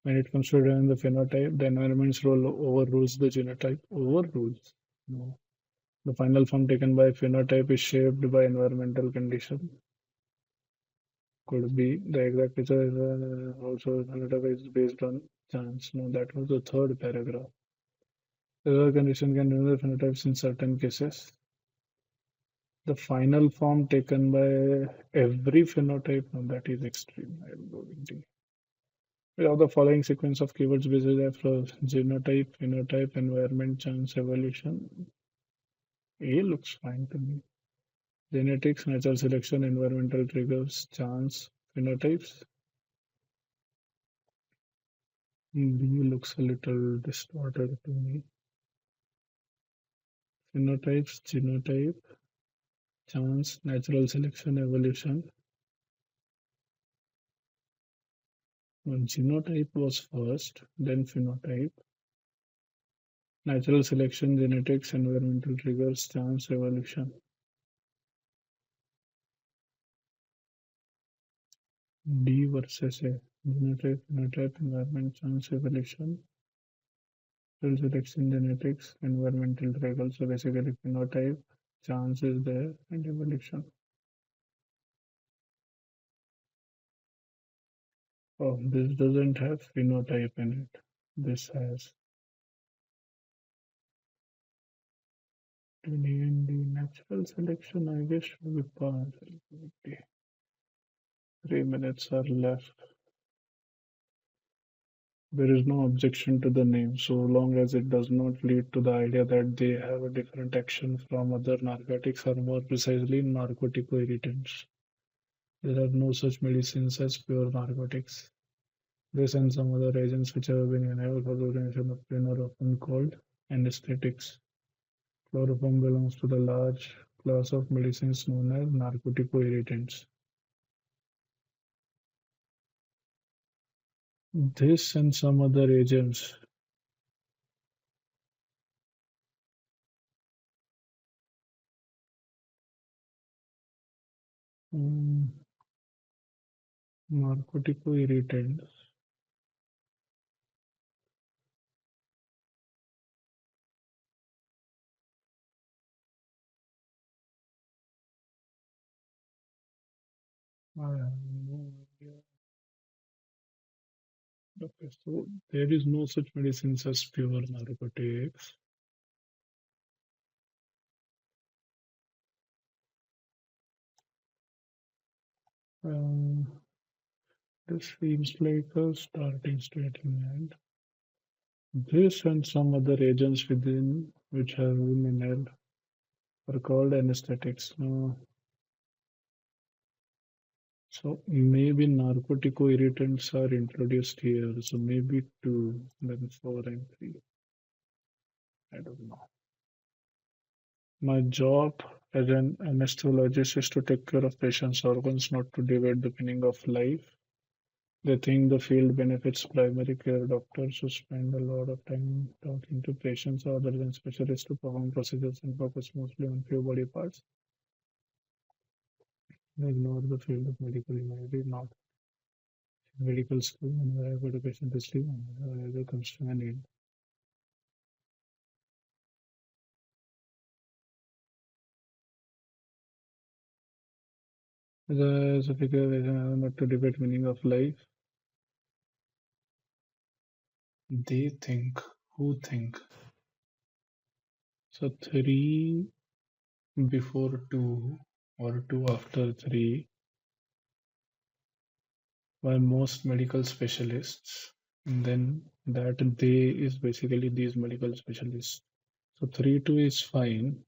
When it comes to determining the phenotype, the environment's role overrules the genotype. Overrules? No. The final form taken by phenotype is shaped by environmental condition. Could be the exact picture is also phenotype is based on chance. No, that was the third paragraph. The other condition can remove the phenotypes in certain cases. The final form taken by every phenotype, no, that is extreme. I will go with D. We have the following sequence of keywords based for genotype, phenotype, environment, chance, evolution. A looks fine to me. Genetics, natural selection, environmental triggers, chance, phenotypes. B looks a little distorted to me. Phenotypes, genotype, chance, natural selection, evolution. Genotype was first, then phenotype. Natural selection, genetics, environmental triggers, chance, evolution. D versus A. Genotype, phenotype, environment, chance, evolution. Natural selection, genetics, environmental triggers. So basically phenotype, chance is there, and evolution. Oh, this doesn't have phenotype in it. This has D and D. Natural selection, I guess, should be passed. 3 minutes are left. There is no objection to the name so long as it does not lead to the idea that they have a different action from other narcotics or more precisely narcoticoirritants. There are no such medicines as pure narcotics. This and some other agents which have been enabled for the prevention of pain are often called anesthetics. Chloroform belongs to the large class of medicines known as narcoticoirritants. This and some other agents. mm, Narcoticoirritants. I have no idea. Okay, so there is no such medicines as pure narcotics. Uh, this seems like a starting statement. This and some other agents within which have been inhaled are called anesthetics. So maybe narcotico irritants are introduced here. So maybe two, then four and three. I don't know. My job as an anesthesiologist is to take care of patients' organs, not to debate the meaning of life. They think the field benefits primary care doctors who spend a lot of time talking to patients other than specialists to perform procedures and focus mostly on few body parts. They ignore the field of medical humanity, not medical school, and wherever the patient is living, wherever comes to an end. As a figure, not to debate meaning of life. They think, who think? So three before two or two after three by most medical specialists. And then that they is basically these medical specialists. So 3 2 is fine.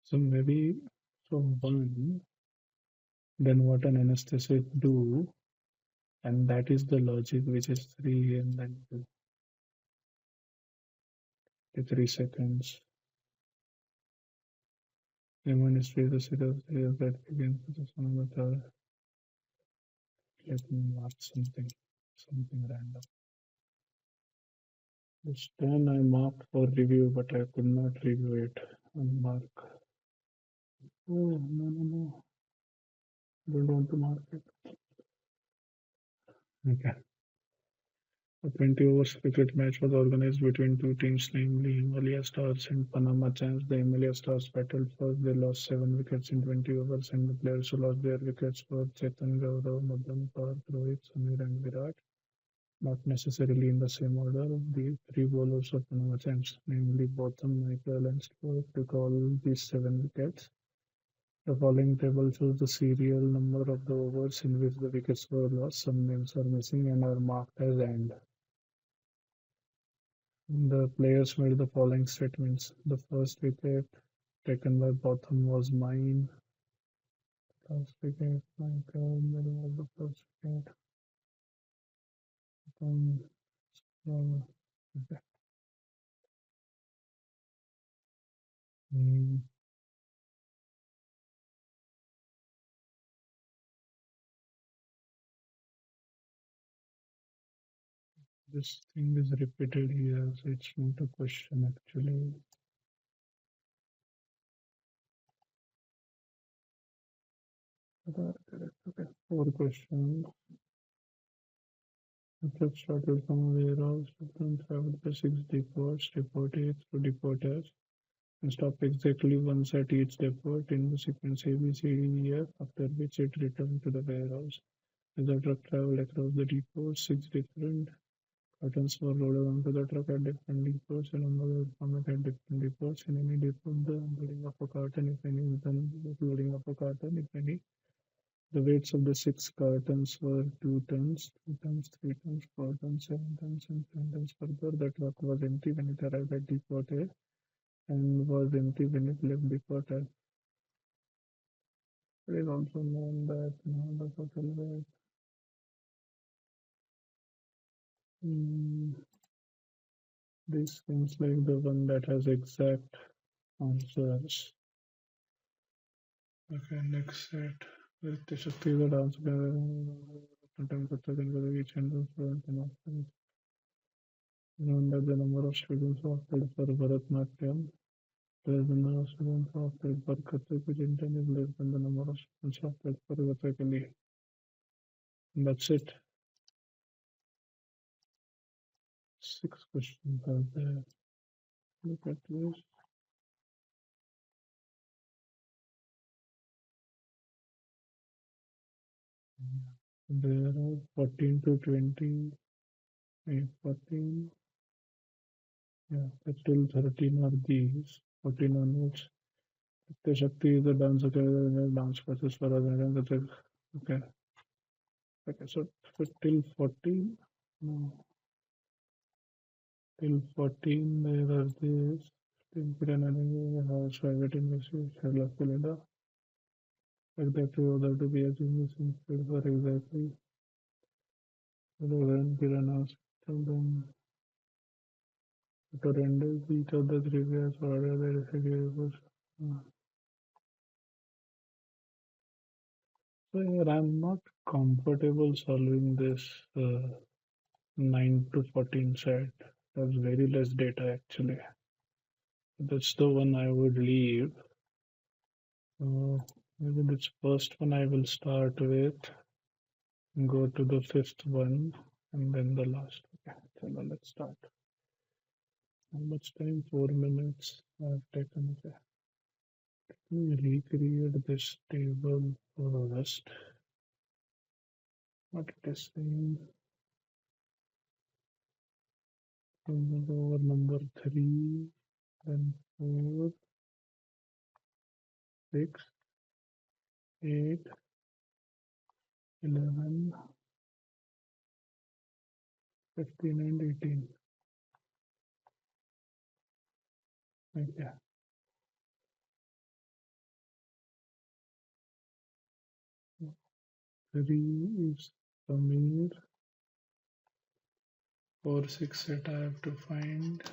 So maybe from one, then what an anesthetist do, and that is the logic which is three and then two, 3 seconds. Human history is a set of years that begins with the son of the let me mark something random. This turn I marked for review, but I could not review it. Unmark. Oh, no, no, no. Don't want to mark it. Okay. A 20 overs cricket match was organized between two teams, namely Himalaya Stars and Panama Champs. The Himalaya Stars battled first. They lost 7 wickets in 20 overs, and the players who lost their wickets were Chetan Gaurav, Madan Park, Rohit, Samir, and Virat. Not necessarily in the same order. The three bowlers of Panama Champs, namely Botham, Michael, and Stewart, took all these 7 wickets. The following table shows the serial number of the overs in which the wickets were lost. Some names are missing and are marked as end. The players made the following statements: the first wicket taken by Botham was mine. Last wicket, Michael, middle of the first wicket. Um, okay. Mm, this thing is repeated here, so it's not a question actually. Correct. Okay. Four questions. Let's start with from warehouse. Then travel the six depots, depot A through depot F, and stop exactly once at each depot in the sequence A, B, C, D, E, F, after which it returned to the warehouse. As the truck traveled across the depots, six different cartons were loaded onto the truck at different depots and another format at different depots. In any depot, the loading of a carton, if any, then the loading of a carton, if any. The weights of the six cartons were 2 tons, 2 tons, 3 tons, 4 tons, 7 tons, and 10 tons. Further, the truck was empty when it arrived at depot A and was empty when it left depot F. It is also known that now the total weight. Mm, this seems like the one that has exact answers. Okay, next set. The Shakti the dance time each and known that the number of students opted for Bharatanatyam. Whereas the number of students opted for Kathak, which in turn is less than the number of students opted for Kathakali. That's it. 6 questions are there. Look at this. There are 14 to 20, 14, yeah, till 13 are these. 14 onwards. The Shakti is the dance academy, dance classes for other. Okay. Okay, so till 14, no, till 14 there are this. Till Piranha has private investors, Sherlock Cylinder, exactly other to be achieved instead for exactly the when Piranhas tell them to render each of the three pairs or other there is a given. So here I'm not comfortable solving this 9 to 14 set. That's very less data actually. That's the one I would leave. Maybe this first one I will start with, go to the fifth one, and then the last. Okay, so now let's start. How much time? 4 minutes I've taken. Okay. Let me recreate this table first. What it is saying. Over number 3, then 4, 6, 8, 11, 15, and 18. Okay. 3 is Samir. 4, 6 set I have to find.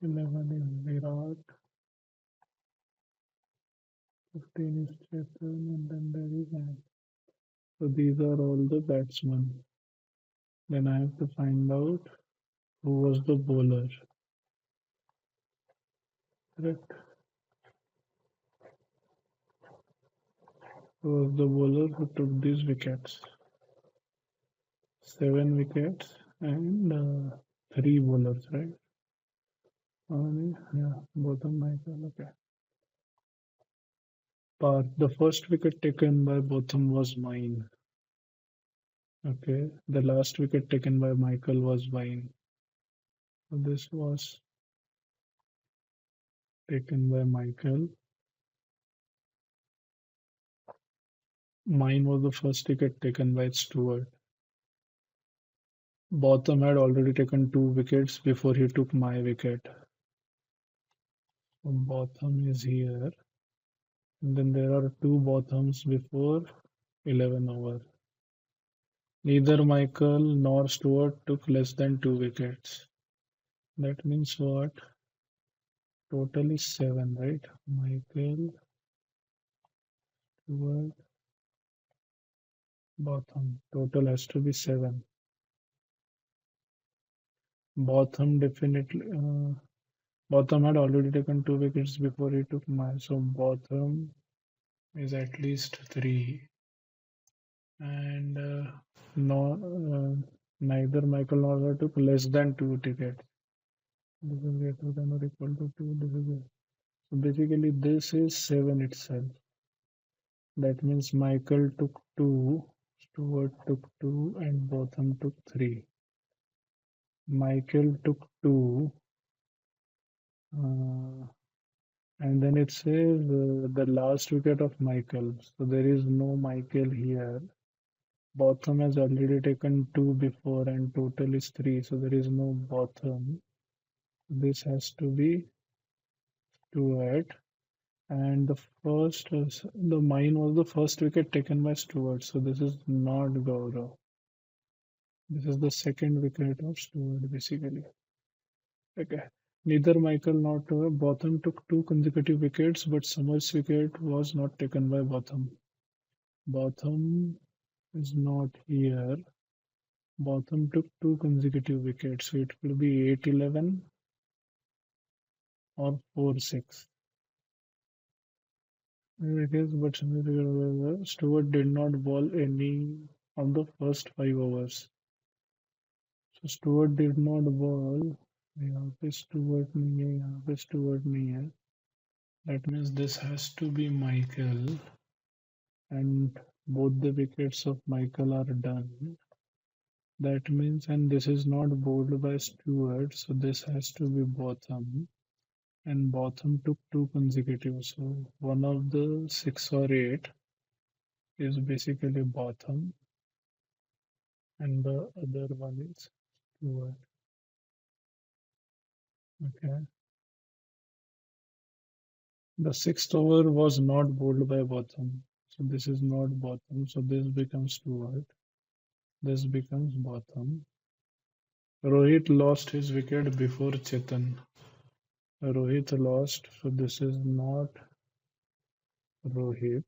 11 is Virat. 15 is Chetan, and then there is Anand. So these are all the batsmen. Then I have to find out who was the bowler. Correct. Who was the bowler who took these wickets? 7 wickets and 3 bowlers, right? Yeah, bottom Michael. Okay. But the first wicket taken by Botham was mine. Okay. The last wicket taken by Michael was mine. So this was taken by Michael. Mine was the first wicket taken by Stewart. Botham had already taken 2 wickets before he took my wicket. So Botham is here. And then there are 2 Bothams before 11 over. Neither Michael nor Stewart took less than 2 wickets. That means what? Total is 7, right? Michael, Stewart, Botham. Total has to be 7. Botham definitely. Botham had already taken 2 wickets before he took mine. So Botham is at least 3. And no, neither Michael nor Stewart took less than 2 tickets. This is greater than or equal to 2. This is it. So basically, this is 7 itself. That means Michael took 2, Stewart took 2, and Botham took 3. Michael took 2, and then it says the last wicket of Michael. So there is no Michael here. Botham has already taken 2 before, and total is 3. So there is no Botham. This has to be Stewart. And the mine was the first wicket taken by Stewart. So this is not Gaurav. This is the second wicket of Stewart, basically. Okay. Neither Michael nor Botham took 2 consecutive wickets, but Summer's wicket was not taken by Botham. Botham is not here. Botham took 2 consecutive wickets, so it will be 8-11 or 4-6. It is, but Stewart did not bowl any of the first 5 overs. So Stewart did not bowl. यहाँ पे Stewart नहीं है, यहाँ पे Stewart नहीं है. That means this has to be Michael, and both the wickets of Michael are done. That means, and this is not bowled by Stewart, so this has to be Botham. And Botham took 2 consecutive, so one of the 6 or 8 is basically bottom, and the other one is steward. Okay. The sixth over was not bowled by bottom. So this is not bottom. So this becomes steward. This becomes bottom. Rohit lost his wicket before Chetan. Rohit lost. So this is not Rohit.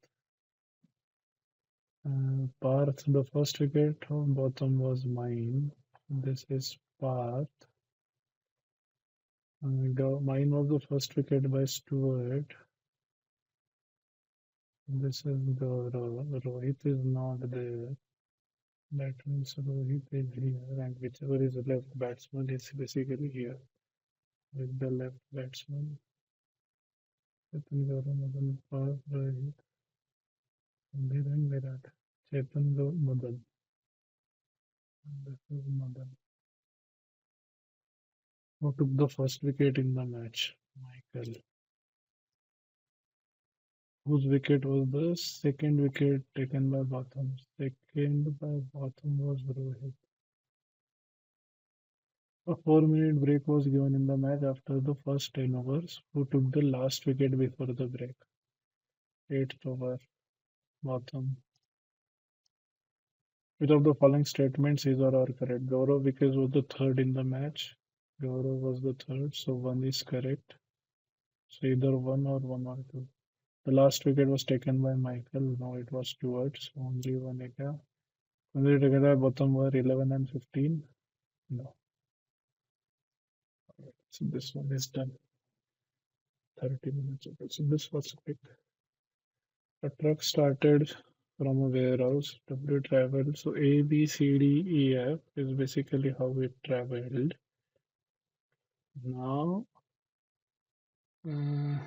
Parth, the first wicket on bottom was mine. This is Parth. Mine was the first wicket by Stewart. This is Gaurav. Rohit is not there. That means Rohit is here, and whichever is the left batsman is basically here. With the left batsman, Chetan Gaurav, Madan, Parth, Rohit, Sambir and Virat. Chetan Gaurav, Madan. This is Madan. Who took the first wicket in the match? Michael. Whose wicket was the second wicket taken by Botham? Second by Botham was Rohit. A 4 minute break was given in the match after the first 10 overs. Who took the last wicket before the break? Eighth over, Botham. Which of the following statements is or are correct? Gaurav Vikas was the third in the match. Gaurav was the third, so one is correct. So either one or two. The last wicket was taken by Michael. No, it was Stewart. So only one. Only taken by bottom were 11 and 15. No. So this one is done. 30 minutes ago. So this was quick. A truck started from a warehouse. W traveled. So A, B, C, D, E, F is basically how it traveled. Now, uh,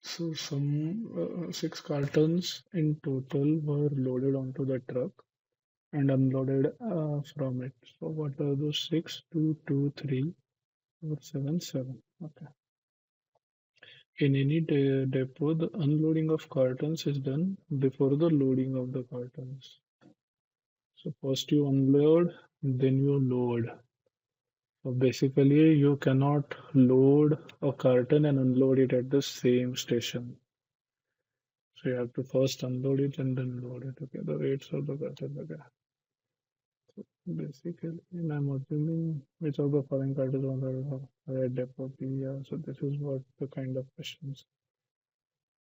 so some 6 cartons in total were loaded onto the truck and unloaded from it. So what are those six? Two, two, 3, 4, 7, 7. Okay. In any depot, the unloading of cartons is done before the loading of the cartons. So first you unload, then you load. So basically, you cannot load a carton and unload it at the same station. So you have to first unload it and then load it. Okay, the weights of the carton. Okay. So basically, and I'm assuming which of the following cartons are the red depot P. Yeah. So this is what the kind of questions.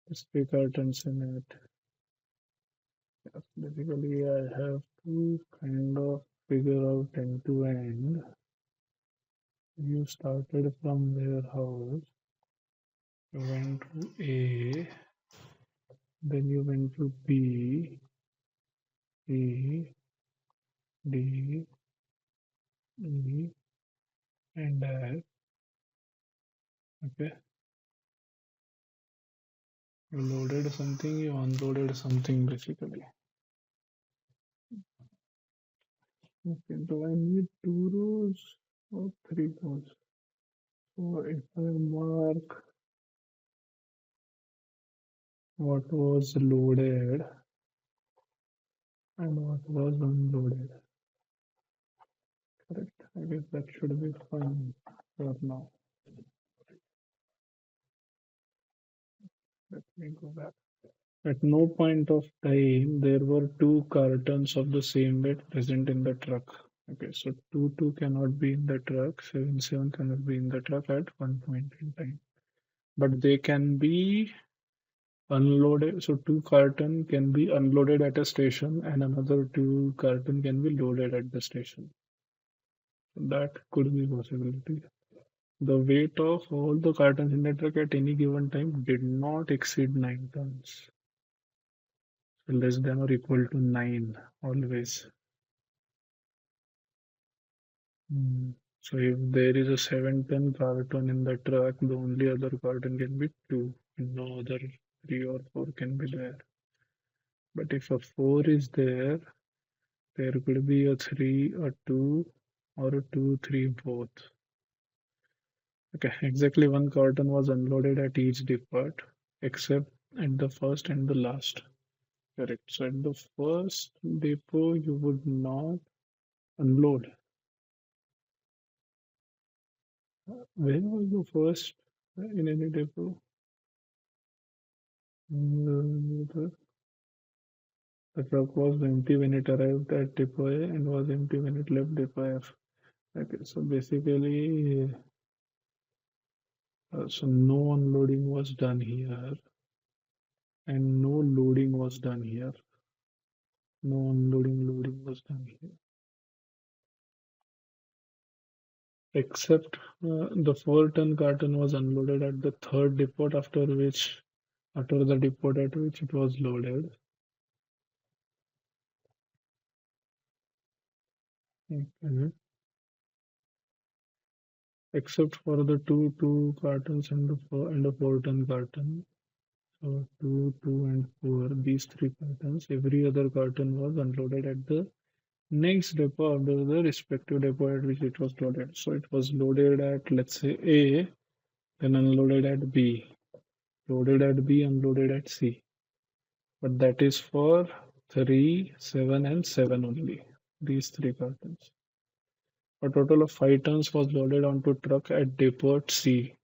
There's 3 cartons in it. Yes, basically, I have to kind of figure out end to end. You started from warehouse, you went to A, then you went to B, C, D, E, and F. Okay, you loaded something, you unloaded something basically. Okay, do I need 2 rows or 3 rows? So if I mark what was loaded and what was unloaded, correct? I guess that should be fine for now. Let me go back. At no point of time there were 2 cartons of the same weight present in the truck. Okay, so 2 cannot be in the truck, 7 cannot be in the truck at one point in time. But they can be unloaded. So 2 carton can be unloaded at a station and another 2 carton can be loaded at the station. That could be a possibility. The weight of all the cartons in the truck at any given time did not exceed 9 tons. So less than or equal to 9 always. So if there is a 7-ton carton in the truck, the only other carton can be 2. No other 3 or 4 can be there. But if a 4 is there, there could be a 3, a 2, or a 2, 3 both. Okay, exactly 1 carton was unloaded at each depot, except at the first and the last. Correct. So at the first depot, you would not unload. When was the first in any depot? The, the truck was empty when it arrived at depot A and was empty when it left depot F. Okay, so basically, so no unloading was done here and no loading was done here. No unloading, loading was done here. Except the 4-ton carton was unloaded at the third depot, after the depot at which it was loaded. Okay. Except for the two cartons and the 4-ton carton. So two and four, these three cartons. Every other carton was unloaded at the next depot after the respective depot at which it was loaded. So it was loaded at, let's say, A, then unloaded at B, loaded at B, unloaded at C. But that is for 3, 7, and 7 only. These three cartons. A total of 5 tons was loaded onto truck at depot C.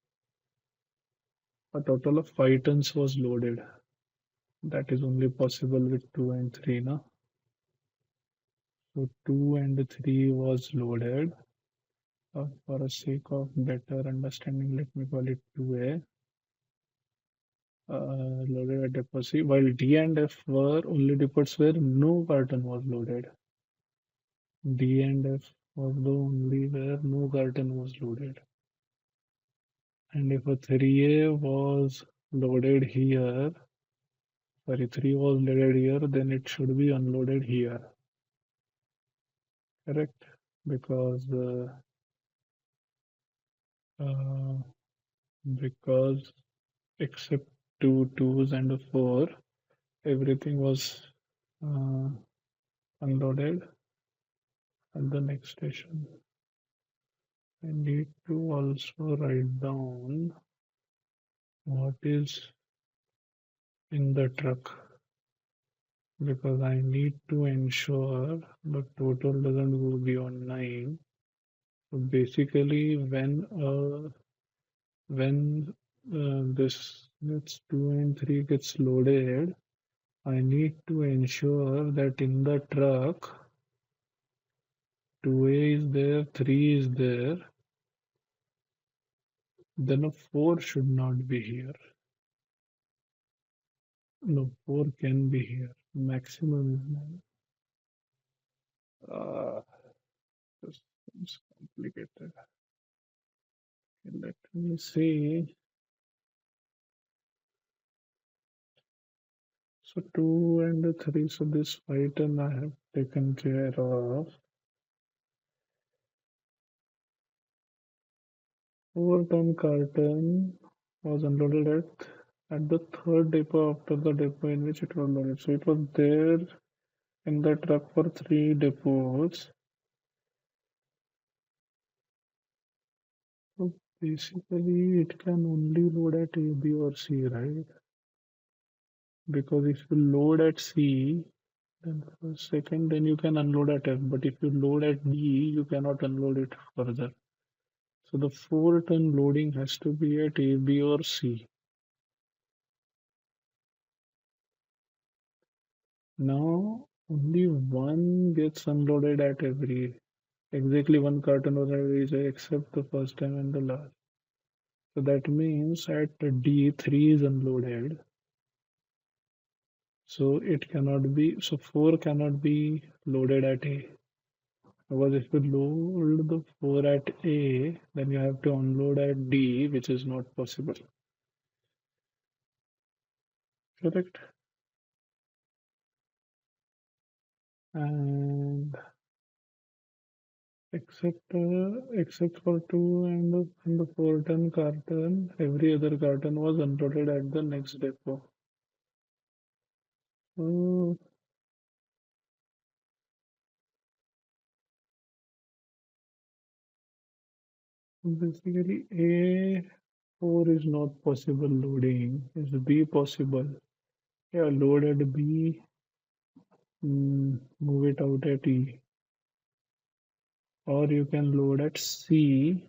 A total of 5 tons was loaded. That is only possible with 2 and 3 now. So 2 and 3 was loaded. For the sake of better understanding, let me call it 2A. Loaded at depot C, while D and F were only depots where no carton was loaded. D and F was the only where no carton was loaded. And if a 3A was loaded here, sorry, 3 was loaded here, then it should be unloaded here. Correct? Because uh, because except two twos and a four, everything was uh, unloaded at the next station. I need to also write down what is in the truck because I need to ensure the total doesn't go beyond 9. So basically, when this 2 and 3 gets loaded, I need to ensure that in the truck 2A is there, 3 is there, then a 4 should not be here. No, 4 can be here. Maximum is 9. This is complicated. Okay, let me see. So 2 and 3, so this item I have taken care of. 4-ton carton was unloaded at the third depot after the depot in which it was loaded. So it was there in the truck for 3 depots. So basically, it can only load at A, B, or C, right? Because if you load at C, then for second, then you can unload at F. But if you load at D, you cannot unload it further. So the 4-ton loading has to be at A, B, or C. Now, only one gets unloaded at exactly one carton or every except the first time and the last. So that means at D, 3 is unloaded. So it cannot be, so 4 cannot be loaded at A. Because if you load the 4 at A, then you have to unload at D, which is not possible. Correct? And except for 2 and the 4-ton carton, every other carton was unloaded at the next depot. So basically A4 is not possible loading. Is B possible? Yeah, load at B. Move it out at E. Or you can load at C.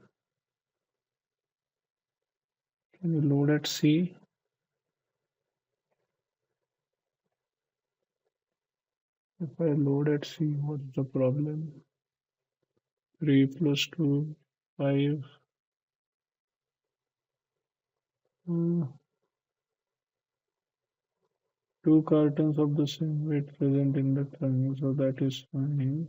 Can you load at C? If I load at C, what's the problem? 3 plus 2, 5. Uh, Two cartons of the same weight present in the triangle, so that is fine.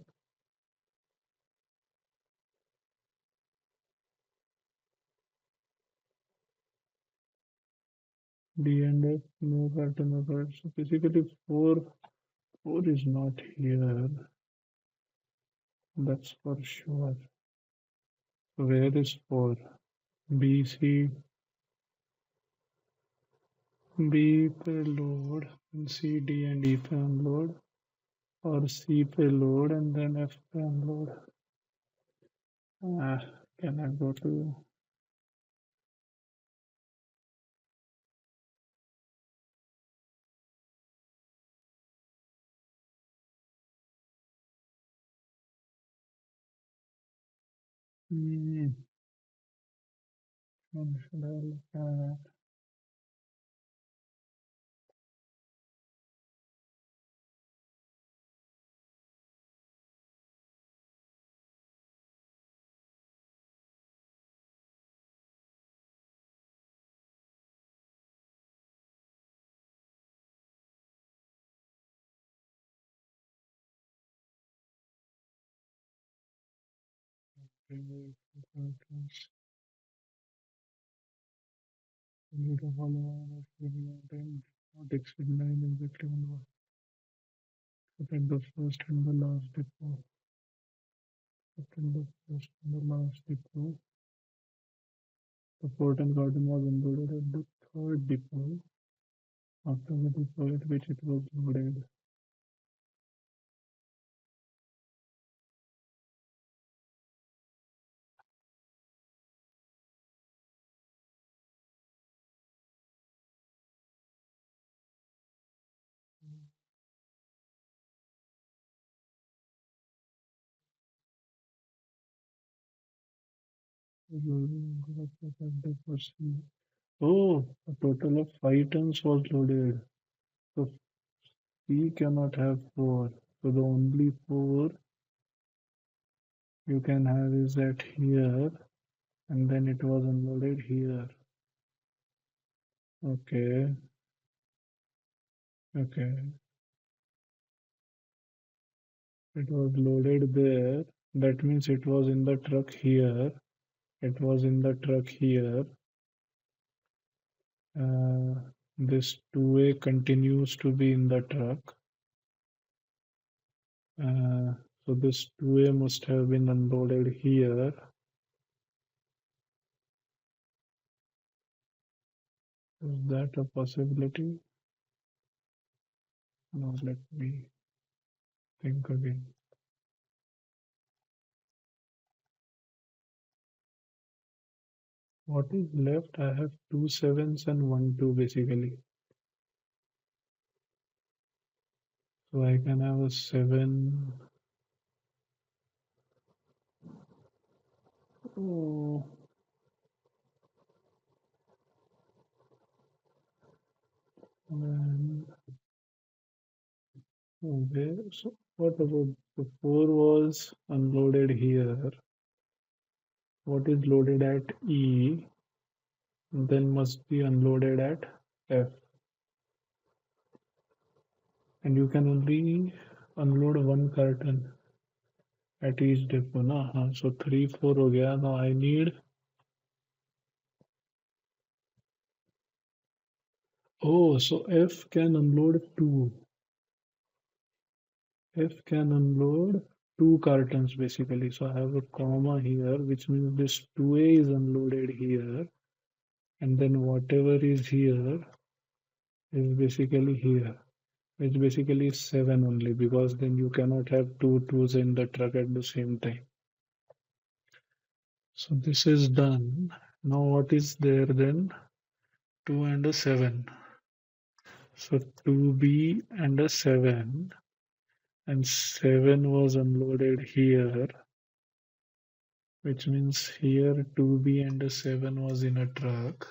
D and F, no carton of it. So basically, 4 is not here. That's for sure. So where is 4? B, C, B payload, and C, D, and E payload, or C payload, and then F payload. Ah, can I go to? Hmm, when should I look at? Need to follow not exceed 9 exactly on at the first and the last depot. At the first and the last depot. The port and garden was unloaded at the third depot. After the depot at which it was loaded. Oh, a total of 5 tons was loaded. So we cannot have 4. So the only 4 you can have is at here, and then it was unloaded here. Okay, okay. It was loaded there. That means it was in the truck here. It was in the truck here. Uh, this 2A continues to be in the truck. Uh, so this 2A must have been unloaded here. Is that a possibility? Now let me think again. What is left? I have 2 sevens and 1 2 basically. So I can have a 7. Oh, and where? So what about the 4 was unloaded here? What is loaded at E then must be unloaded at F. And you can only unload 1 carton at each depot. Na? So 3, 4 हो गया. Now I need. Oh, so F can unload 2. F can unload 2 cartons basically. So I have a comma here, which means this 2A is unloaded here. And then whatever is here is basically here. Which basically is 7 only, because then you cannot have 2 twos in the truck at the same time. So this is done. Now what is there then? 2 and a 7. So 2B and a 7. and 7 was unloaded here, which means here 2B and a 7 was in a truck.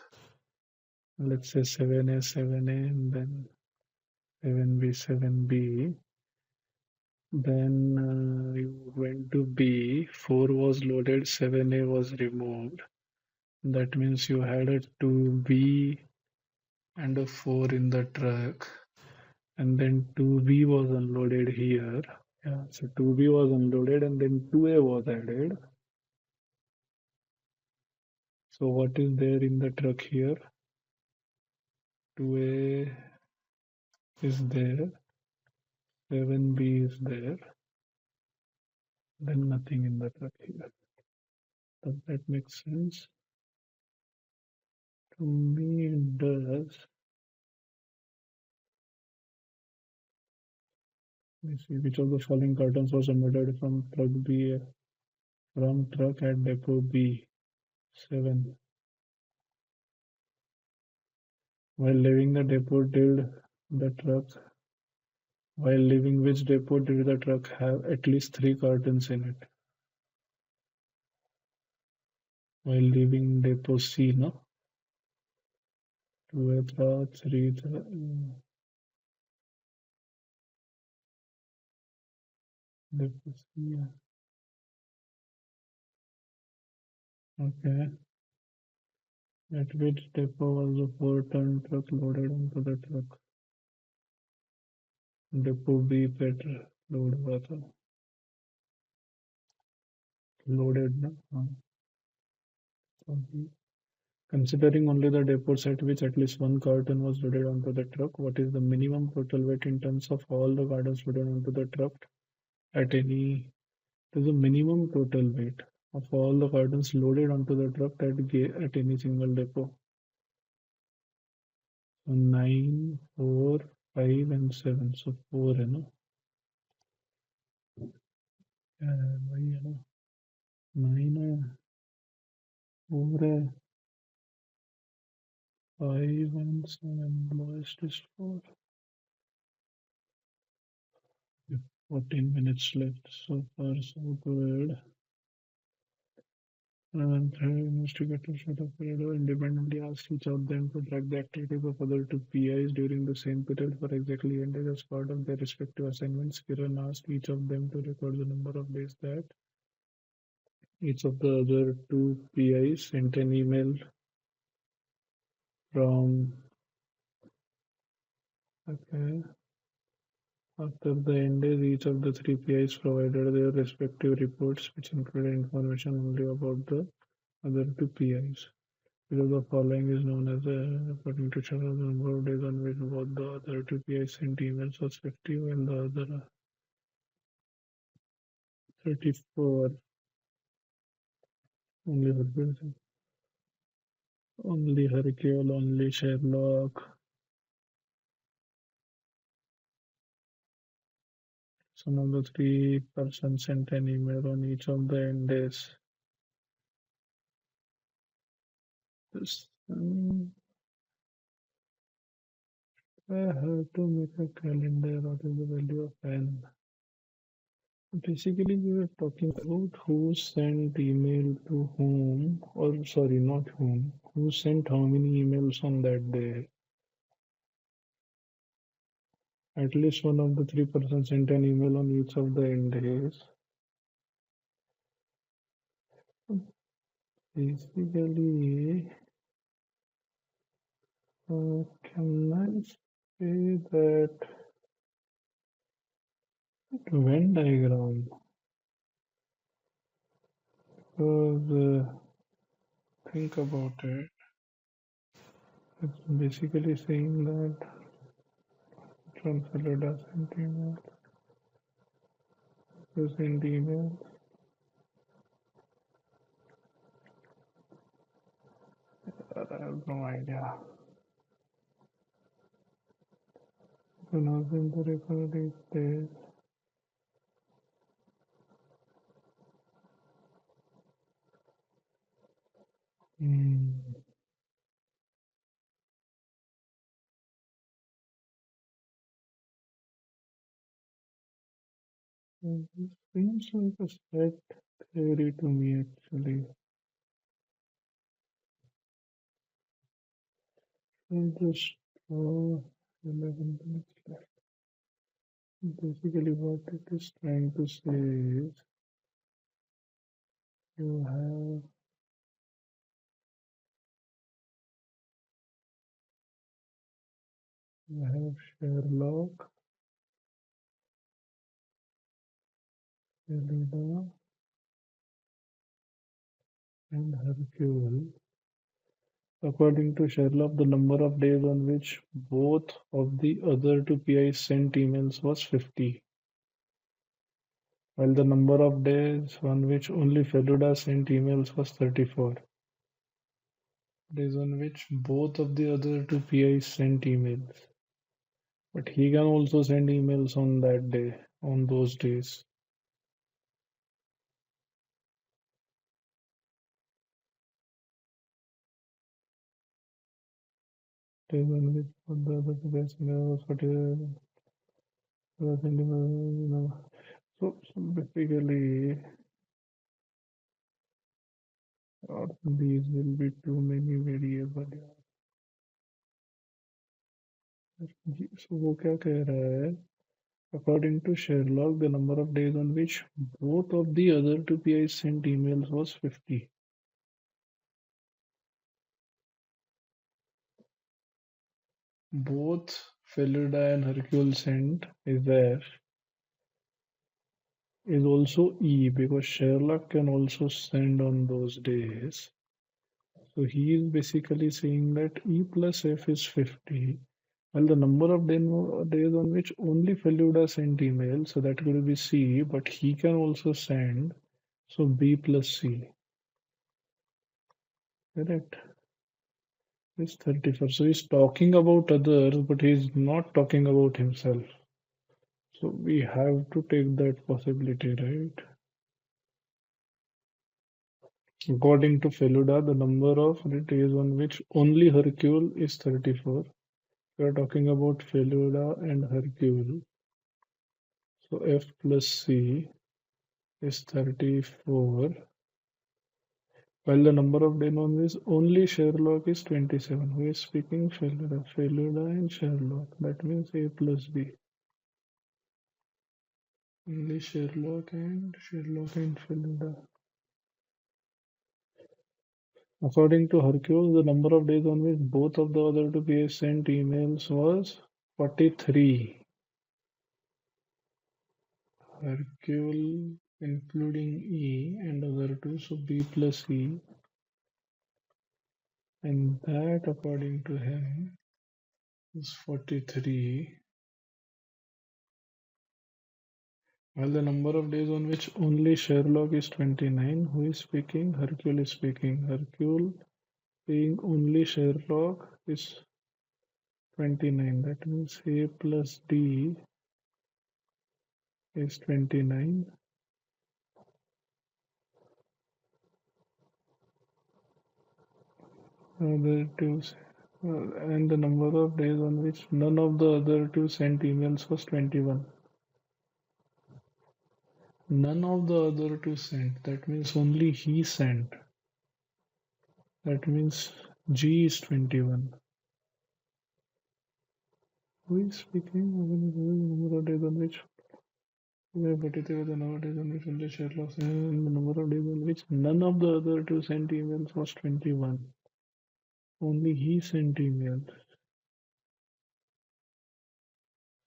Let's say 7A, 7A, and then 7B, 7B. Then you went to B, 4 was loaded, 7A was removed. That means you had a 2B and a 4 in the truck, and then 2B was unloaded here. Yeah, so 2B was unloaded and then 2A was added. So what is there in the truck here? 2A is there, 7B is there, then nothing in the truck here. Does that make sense? To me it does. Let me see which of the following cartons was unloaded from truck B, from truck at depot B. 7. While leaving the depot, did the truck while leaving which depot did the truck have at least 3 cartons in it? While leaving depot C, no? 2 3 depot C. Yeah. Okay. At which depot was the 4-ton truck loaded onto the truck? Depot B petrol load हुआ था. Loaded, no? हाँ. Okay. Considering only the depots at which at least one carton was loaded onto the truck, what is the minimum total weight in terms of all the cartons loaded onto the truck at any? There's a minimum total weight of all the cartons loaded onto the truck at any single depot. So 9, 4, 5, and 7. So 4 है ना? वही है ना? 9 है, 4 है, 5 and 7. Lowest is 4. 14 minutes left. So far, so good. And third, investigators should have independently asked each of them to track the activities of other two PIs during the same period for exactly 8 days as part of their respective assignments. Kiran asked each of them to record the number of days that each of the other two PIs sent an email from. Okay. After the end days, each of the three PIs provided their respective reports, which included information only about the other two PIs. Below the following is known as according to Charles, the number of days on which both the other two PIs sent emails was 50 and the other 34. Only Hercules, only Hercule, only Sherlock. Some of the three persons sent an email on each of the end days. This, I have to make a calendar. What is the value of n? Basically, we were talking about who sent email to whom, or sorry, not whom, who sent how many emails on that day. At least one of the three persons sent an email on each of the end days. Basically, can I say that Venn diagram? Because think about it. It's basically saying that Translator sent email, you sent email. I have no idea. So now since the record is there, This seems like a set theory to me actually. I'll just draw 11 minutes left. Basically, what it is trying to say is you have Sherlock, Elida, and Hercule. According to Sherlock, the number of days on which both of the other two PIs sent emails was 50, while the number of days on which only Feluda sent emails was 34. Days on which both of the other two PIs sent emails. But he can also send emails on that day, on those days. Days on which both the other two PIs sent emails was 40. So basically, these will be too many variables. So वो क्या कह रहा है? According to Sherlock, the number of days on which both of the other two PIs sent emails was 50. Both Feluda and Hercule sent is there is also E because Sherlock can also send on those days. So he is basically saying that E plus F is 50. Well, the number of days on which only Feluda sent email, so that will be C, but he can also send, so B plus C. Correct. It's 34. So he's talking about others, but he's not talking about himself. So we have to take that possibility, right? According to Feluda, the number of days on which only Hercule is 34. We are talking about Feluda and Hercule. So F plus C is 34. While the number of days on which only Sherlock is 27. Who is speaking? Feluda. Feluda and Sherlock. That means A plus B. Only Sherlock and Feluda. According to Hercule, the number of days on which both of the other two PAs sent emails was 43. Hercule including E and other two, so B plus E. And that, according to him, is 43. While the number of days on which only Sherlock is 29. Who is speaking? Hercule is speaking. Hercule being only Sherlock is 29. That means A plus D is 29. Other two, and the number of days on which none of the other two sent emails was 21. None of the other two sent. That means only he sent. That means G is 21. Who is speaking? Number of days on which but it was the number of days on which only Sherlock sent, and the number of days on which none of the other two sent emails was 21. Only he sent emails.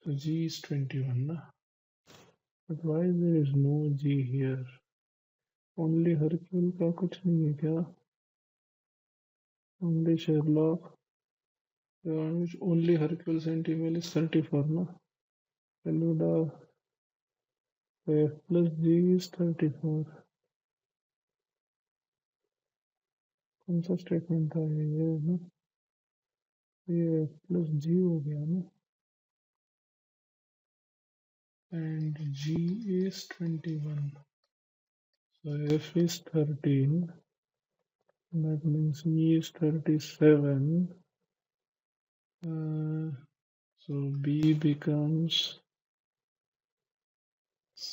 So G is 21. Na? But why there is no G here? Only Hercule का कुछ नहीं है क्या? Only Sherlock. Which only Hercule sent email is 34, na? Feluda F plus G is 34. कौन सा statement था ये ना? ये F plus G हो गया ना? And G is 21. So F is 13. That means E is 37. So B becomes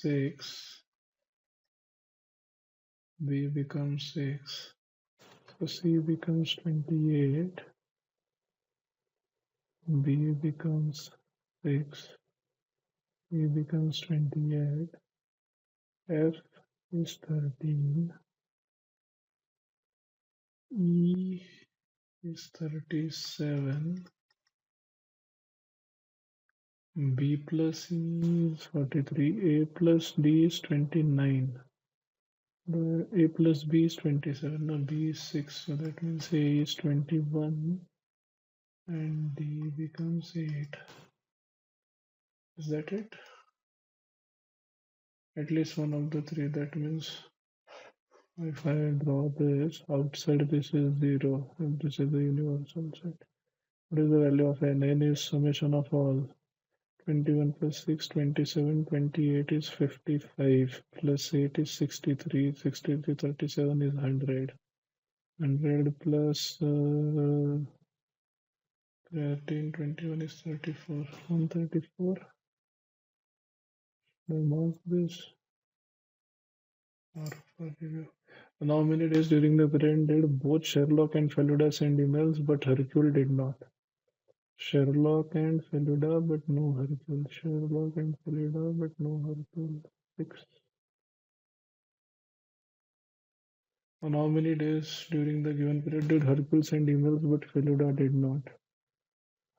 6, B becomes 6. So C becomes 28, B becomes 6, E becomes 28, F is 13, E is 37, B plus E is 43, A plus D is 29. The A plus B is 27, no, B is 6, so that means A is 21 and D becomes 8. Is that it? At least one of the three. That means if I draw this, outside this is 0, and this is the universal set. What is the value of n? N is summation of all. 21 plus 6, 27, 28 is 55, plus 8 is 63, 63, 37 is 100. 100 plus 13, 21 is 34. 134. I mark this. How many days during the period did both Sherlock and Feluda send emails, but Hercule did not? Sherlock and Feluda, but no Hercule. Sherlock and Feluda, but no Hercule. 6. On how many days during the given period did Hercule send emails, but Feluda did not?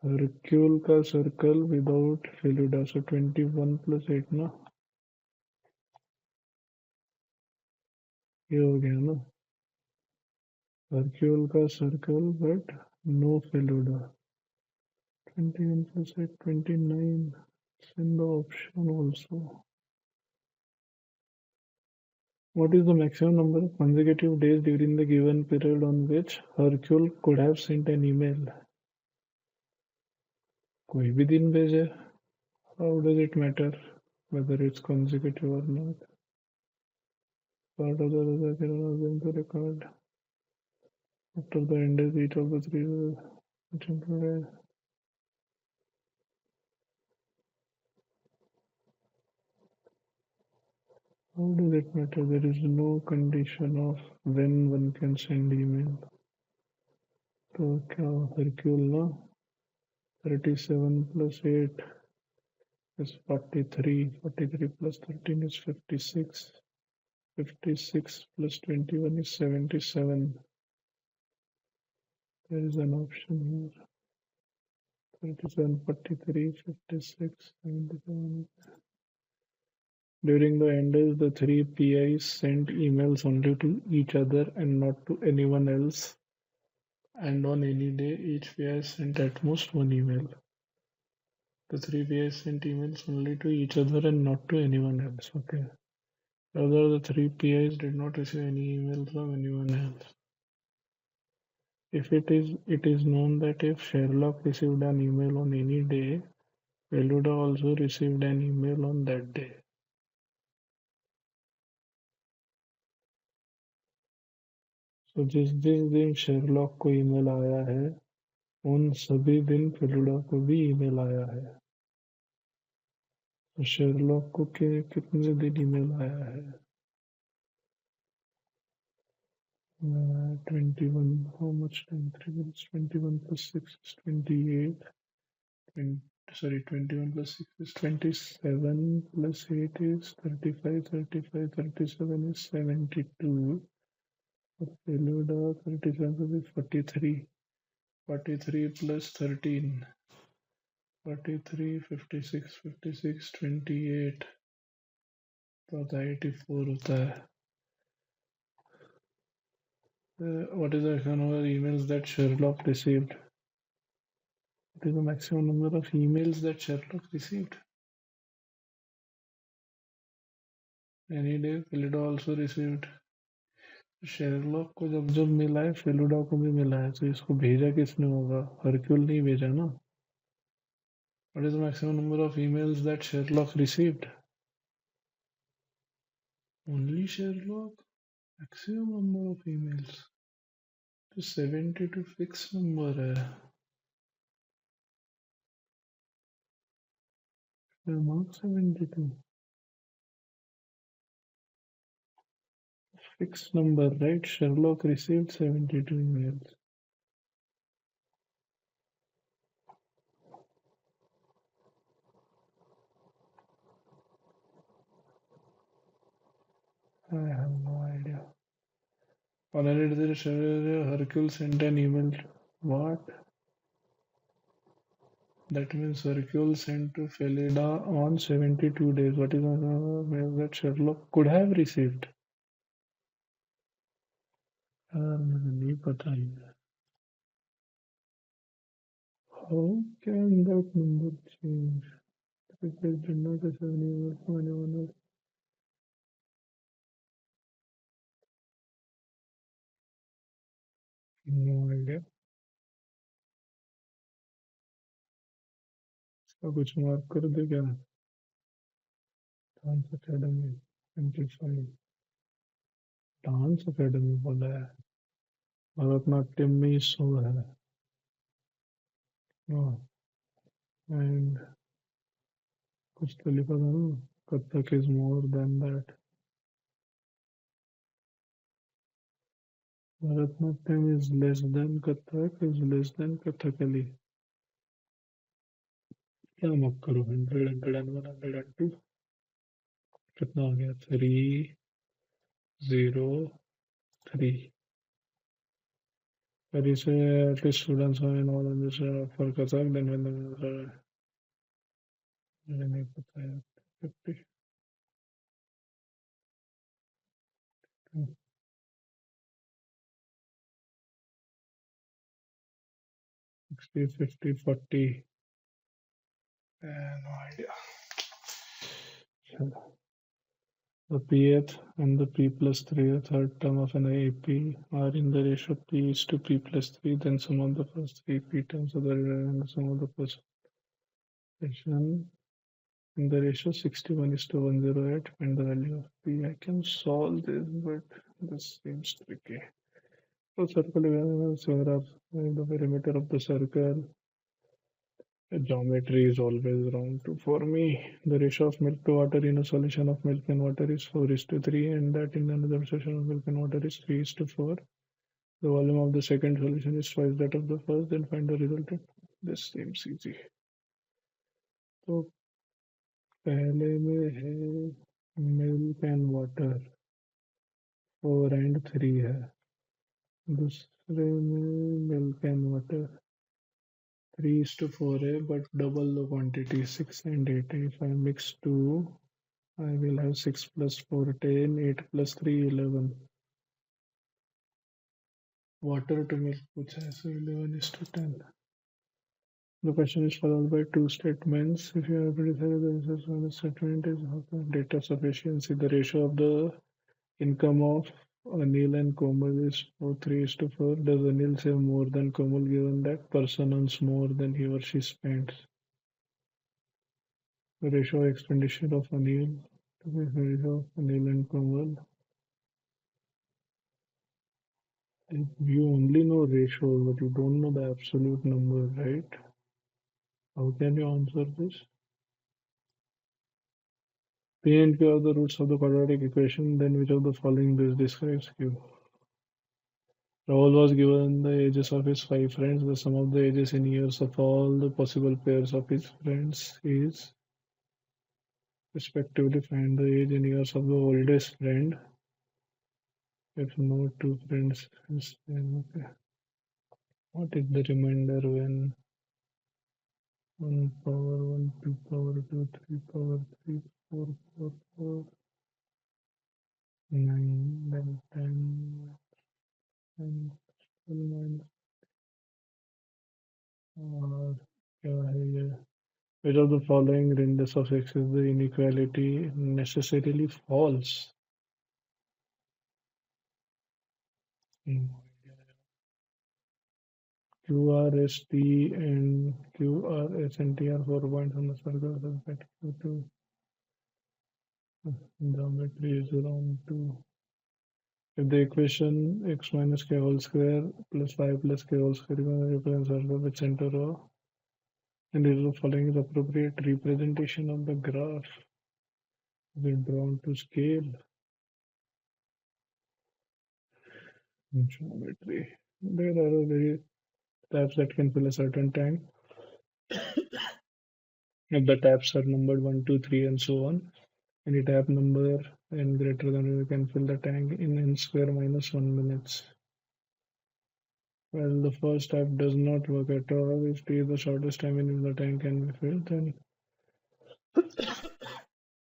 Hercule का circle without Feluda, so 21 plus 8 ना, ये हो गया ना. Hercule का circle but no Feluda. 21 plus 8, 29. It's in the option also. What is the maximum number of consecutive days during the given period on which Hercule could have sent an email? कोई भी दिन भेजे. How does it matter whether it's consecutive or not? Part of the result are going to record after the end of each of the three. How does it matter? There is no condition of when one can send email. तो क्या Hercule ना 37 plus 8 is 43. 43 plus 13 is 56. 56 plus 21 is 77. There is an option here. 37, 43, 56, 77. During the enders, the three PIs sent emails only to each other and not to anyone else. And on any day, each PI sent at most one email. The three PIs sent emails only to each other and not to anyone else. Okay. Rather, the three PIs did not receive any email from anyone else. If it is known that if Sherlock received an email on any day, Feluda also received an email on that day. So जिस दिन Sherlock को email आया है उन सभी दिन फेलुडा को भी ईमेल आया है. तो शेरलॉक को कितने दिन ईमेल आया है? 21. How much time? 3 minutes. 21 plus 6 is 28. 21 plus 6 is 27, plus 8 is 35, 35, 37 is 72. For Feluda, 37 is 43. 43 plus 13. 43, 56, 56, 28. तो आता है 84 होता है. What is the maximum number of emails that Sherlock received? What is the maximum number of emails that Sherlock received? Any day, Feluda also received. Sherlock को जब जब मिला है फेलुडा को भी मिला है, तो इसको भेजा किसने होगा? हरक्यूल नहीं भेजा ना. What is the maximum number of emails that Sherlock received? Only Sherlock. Maximum number of emails. तो 72 फिक्स नंबर है. Mark 72. Fixed number, right? Sherlock received 72 emails. I have no idea. On an Hercule sent an email. What? That means Hercule sent to Felida on 72 days. What is the mail that Sherlock could have received? मुझे नहीं पता है. How can that number change? Because did not receive any email from anyone else. No idea. इसका कुछ mark कर दे क्या? Dance academy 25. Dance academy बोला है. भरतनाट्यम में 100 है. एंड कुछ तो लिखा था ना. Kathak is more than that. Bharatanatyam is less than Kathak is less than Kathakali. क्या मत करो. 100 101 102. कितना हो गया? 303. But you say at least students are in all of this for Kazakh, then when the नहीं पता है. 50 60 50 40. No idea. The pth and the p plus 3, the third term of an AP, are in the ratio p is to p plus 3, then sum of the first three p terms of the and the sum of the first fraction in the ratio 61 is to 108, find the value of p. I can solve this, but this seems tricky. So circle the perimeter of the circle. The geometry is always wrong too for me. The ratio of milk to water in a solution of milk and water is 4:3, and that in another solution of milk and water is 3:4. The volume of the second solution is twice that of the first, then find the resultant. This seems easy. तो पहले में है milk and water 4 and 3 है. दूसरे में milk and water 3:4 है, but double the quantity 6 and 8. If I mix 2, I will have 6 plus 4 10, 8 plus 3 11. Water to milk पूछा है, so 11:10. The question is followed by two statements. If you have to decide the answer from the statement is data sufficiency, the ratio of the income of Anil and Komal is 3:4. Does Anil save more than Komal given that person earns more than he or she spends? The ratio of expenditure of Anil to the ratio of Anil and Komal. You only know ratio, but you don't know the absolute number, right? How can you answer this? P and Q are the roots of the quadratic equation. Then which of the following best describes Q? Rahul was given the ages of his 5 friends. The sum of the ages in years of all the possible pairs of his friends is respectively find the age in years of the oldest friend. If no two friends is then okay. What is the remainder when 1 power 1, 2 power 2, 3 power 3, 4 power 4, 9, then 10, and 12 और क्या है ये? Which of the following renders of x is the inequality necessarily false? QRST and QRS and T are 4 points on the circle respective to geometry is around 2. If the equation x minus k whole square plus 5 plus k whole square is going to represent circle with center O, and if the following is appropriate representation of the graph, is it drawn to scale? Geometry. There are very tabs that can fill a certain tank. If the tabs are numbered 1, 2, 3, and so on, any tab number n greater than you can fill the tank in n square minus 1 minutes. Well, the first tab does not work at all. If t is the shortest time in which the tank can be filled,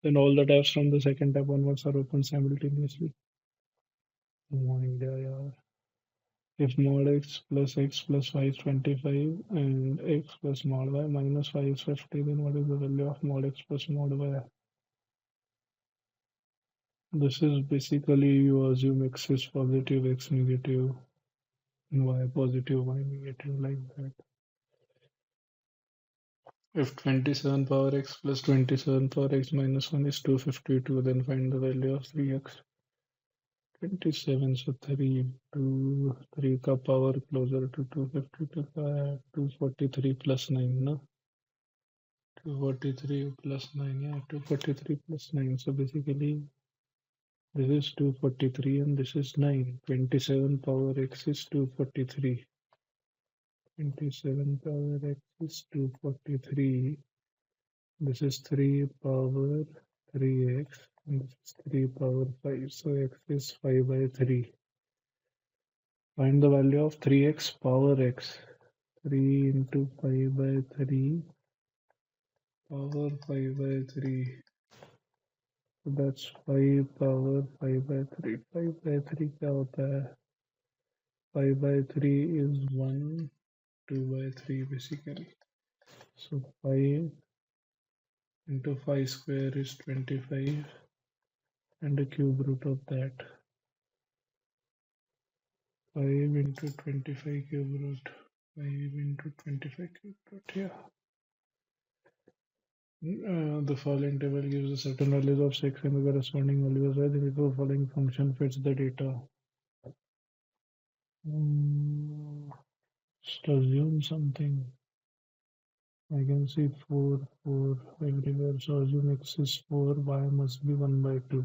then all the tabs from the second tab onwards are open simultaneously. No idea, yeah. If mod x plus y is 25 and x plus mod y minus y is 50, then what is the value of mod x plus mod y? This is basically you assume x is positive, x negative, and y positive, y negative, like that. If 27 power x plus 27 power x minus 1 is 252, then find the value of 3x. 27, so 3 to 3 ka power closer to 252, 243 plus 9, no? 243 plus 9, yeah, 243 plus 9. So basically, this is 243 and this is 9. 27 power x is 243. 27 power x is 243. This is 3 power 3x and this is 3 power 5. So x is 5 by 3. Find the value of 3x power x. 3 into 5 by 3 power 5 by 3. So that's 5 power 5 by 3. 5 by 3 क्या होता है? 5 by 3 is 1, 2 by 3 basically. So 5 into 5 square is 25 and the cube root of that. 5 into 25 cube root. 5 into 25 cube root, yeah. The following table gives a certain values of 6 and the corresponding values of y. The following function fits the data. Just assume something. I can see 4, 4 everywhere. So assume x is 4, y must be 1 by 2.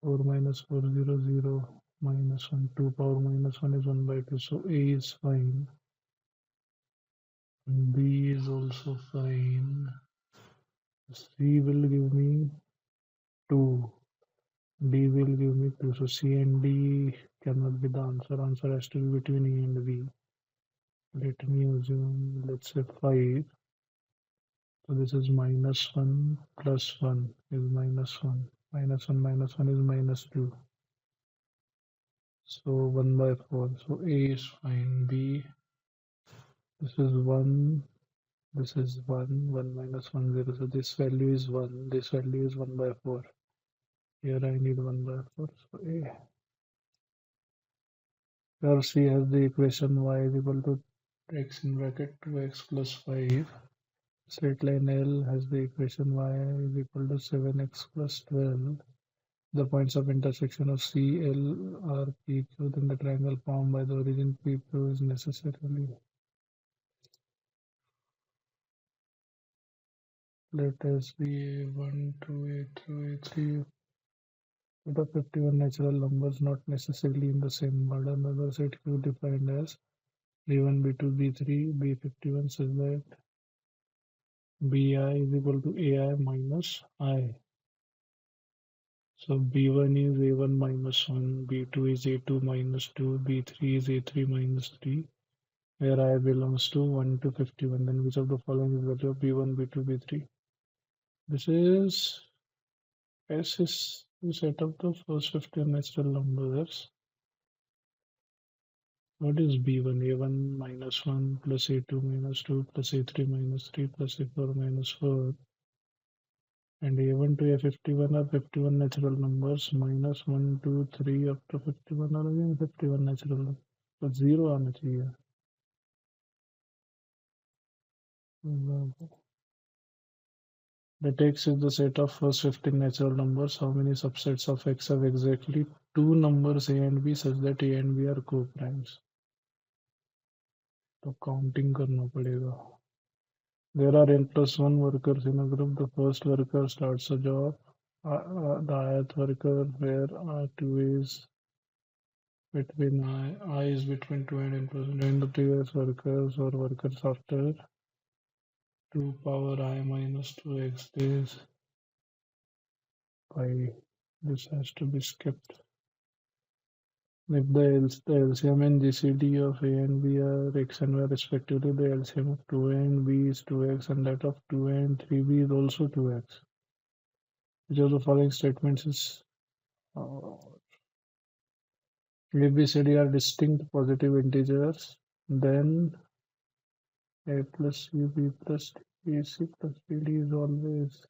4 minus 4, 0, 0, minus 1. 2 power minus 1 is 1 by 2. So A is fine. B is also fine. C will give me 2. D will give me 2. So C and D cannot be the answer. Answer has to be between A and B. Let me assume, let's say 5. So this is minus 1 plus 1 is minus 1. Minus 1 minus 1 is minus 2. So 1 by 4. So A is fine. B, this is 1. This is 1. 1 minus 1, 0. So this value is 1. This value is 1 by 4. Here I need 1 by 4. So A. Here C has the equation y is equal to x in bracket 2x plus 5. Straight line L has the equation y is equal to 7x plus 12. The points of intersection of C, L are PQ, then the triangle formed by the origin PQ is necessarily. Let us be A1, 2, A2, A3. Set of 51 natural numbers not necessarily in the same order. Another set Q defined as B1, B2, B3, B51 such that BI is equal to AI minus I. So B1 is A1 minus 1, B2 is A2 minus 2, B3 is A3 minus 3, where I belongs to 1 to 51. Then which of the following is value of B1, B2, B3? This is S is the set of the first 51 natural numbers. What is B1? A1 minus 1 plus A2 minus 2 plus A3 minus 3 plus A4 minus 4. And A1 to A51 are 51 natural numbers minus 1, 2, 3 up to 51 are again 51 natural numbers. तो 0 आना चाहिए. Let X is the set of first 15 natural numbers. How many subsets of X have exactly two numbers A and B such that A and B are co-primes? तो counting करना पड़ेगा. There are n plus 1 workers in a group. The first worker starts a job. The ith worker where R2 is between I is between 2 and n percent in the previous workers or workers after 2 power I minus 2x days by this has to be skipped. If the LCM and GCD of A and B are x and y respectively, the LCM of 2A and B is 2x and that of 2A and 3B is also 2x. Which of the following statements is uh, A, B, C, D are distinct positive integers, then A plus C, B plus D, C plus B, D is always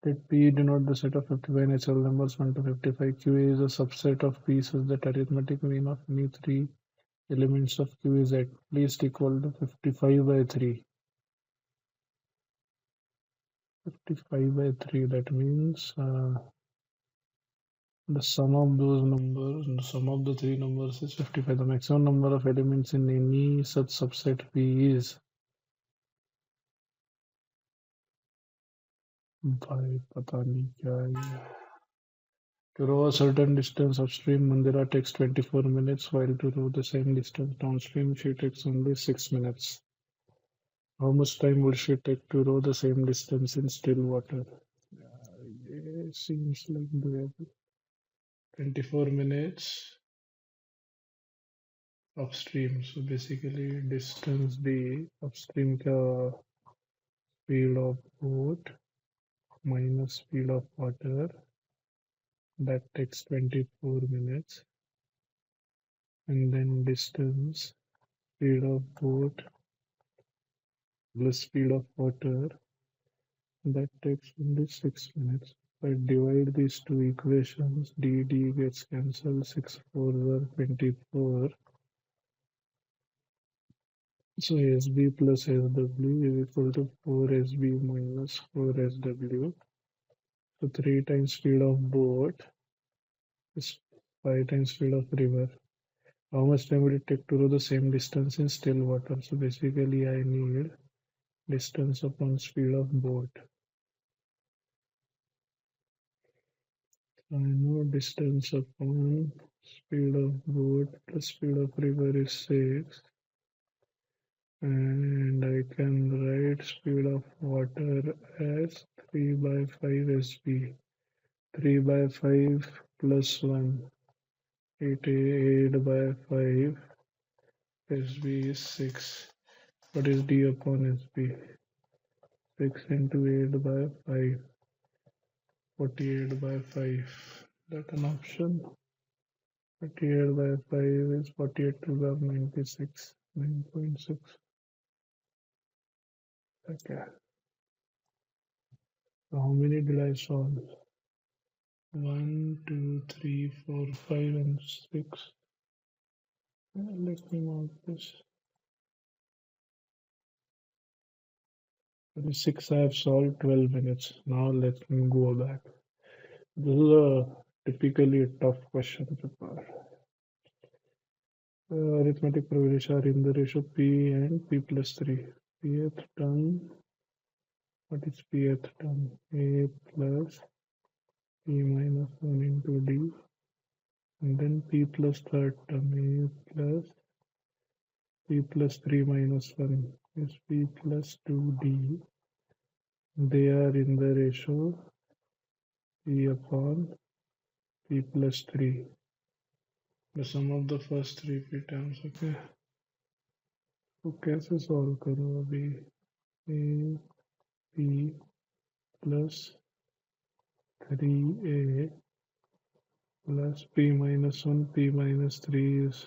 let P denote the set of 55 natural numbers 1 to 55. QA is a subset of P such that arithmetic mean of any three elements of Q is at least equal to 55 by 3. 55 by 3, that means the sum of those numbers, the sum of the three numbers is 55. The maximum number of elements in any such subset P is by पता नहीं क्या है. To row a certain distance upstream, Mandira takes 24 minutes, while to row the same distance downstream, she takes only 6 minutes. How much time would she take to row the same distance in still water? It seems like doable. 24 minutes upstream. So basically distance D upstream का speed of boat minus speed of water, that takes 24 minutes, and then distance speed of boat plus speed of water, that takes only 6 minutes. If I divide these two equations, d gets cancelled, 6 4 are 24. So SB plus SW is equal to 4SB minus 4SW. So 3 times speed of boat is 5 times speed of river. How much time would it take to row the same distance in still water? So basically I need distance upon speed of boat. I know distance upon speed of boat plus speed of river is 6. And I can write speed of water as 3 by 5 SB. 3 by 5 plus 1. 8 by 5 SB is 6. What is D upon SB? 6 into 8 by 5. 48 by 5. That an option? 48 by 5 is 48 to the 96. 9.6. Okay. So how many did I solve? 1, 2, 3, 4, 5, and 6. Let me mark this. For the 6 I have solved 12 minutes. Now let me go back. This is a typically tough question to prepare. Arithmetic privilege are in the ratio P and P plus 3. Pth term, what is Pth term? A plus P minus 1 into D. And then P plus third term, A plus P plus 3 minus 1 is P plus 2D. They are in the ratio P upon P plus 3. The sum of the first three P terms, okay? तो कैसे solve करो अभी? A P plus 3A plus P minus 1 P minus 3 is,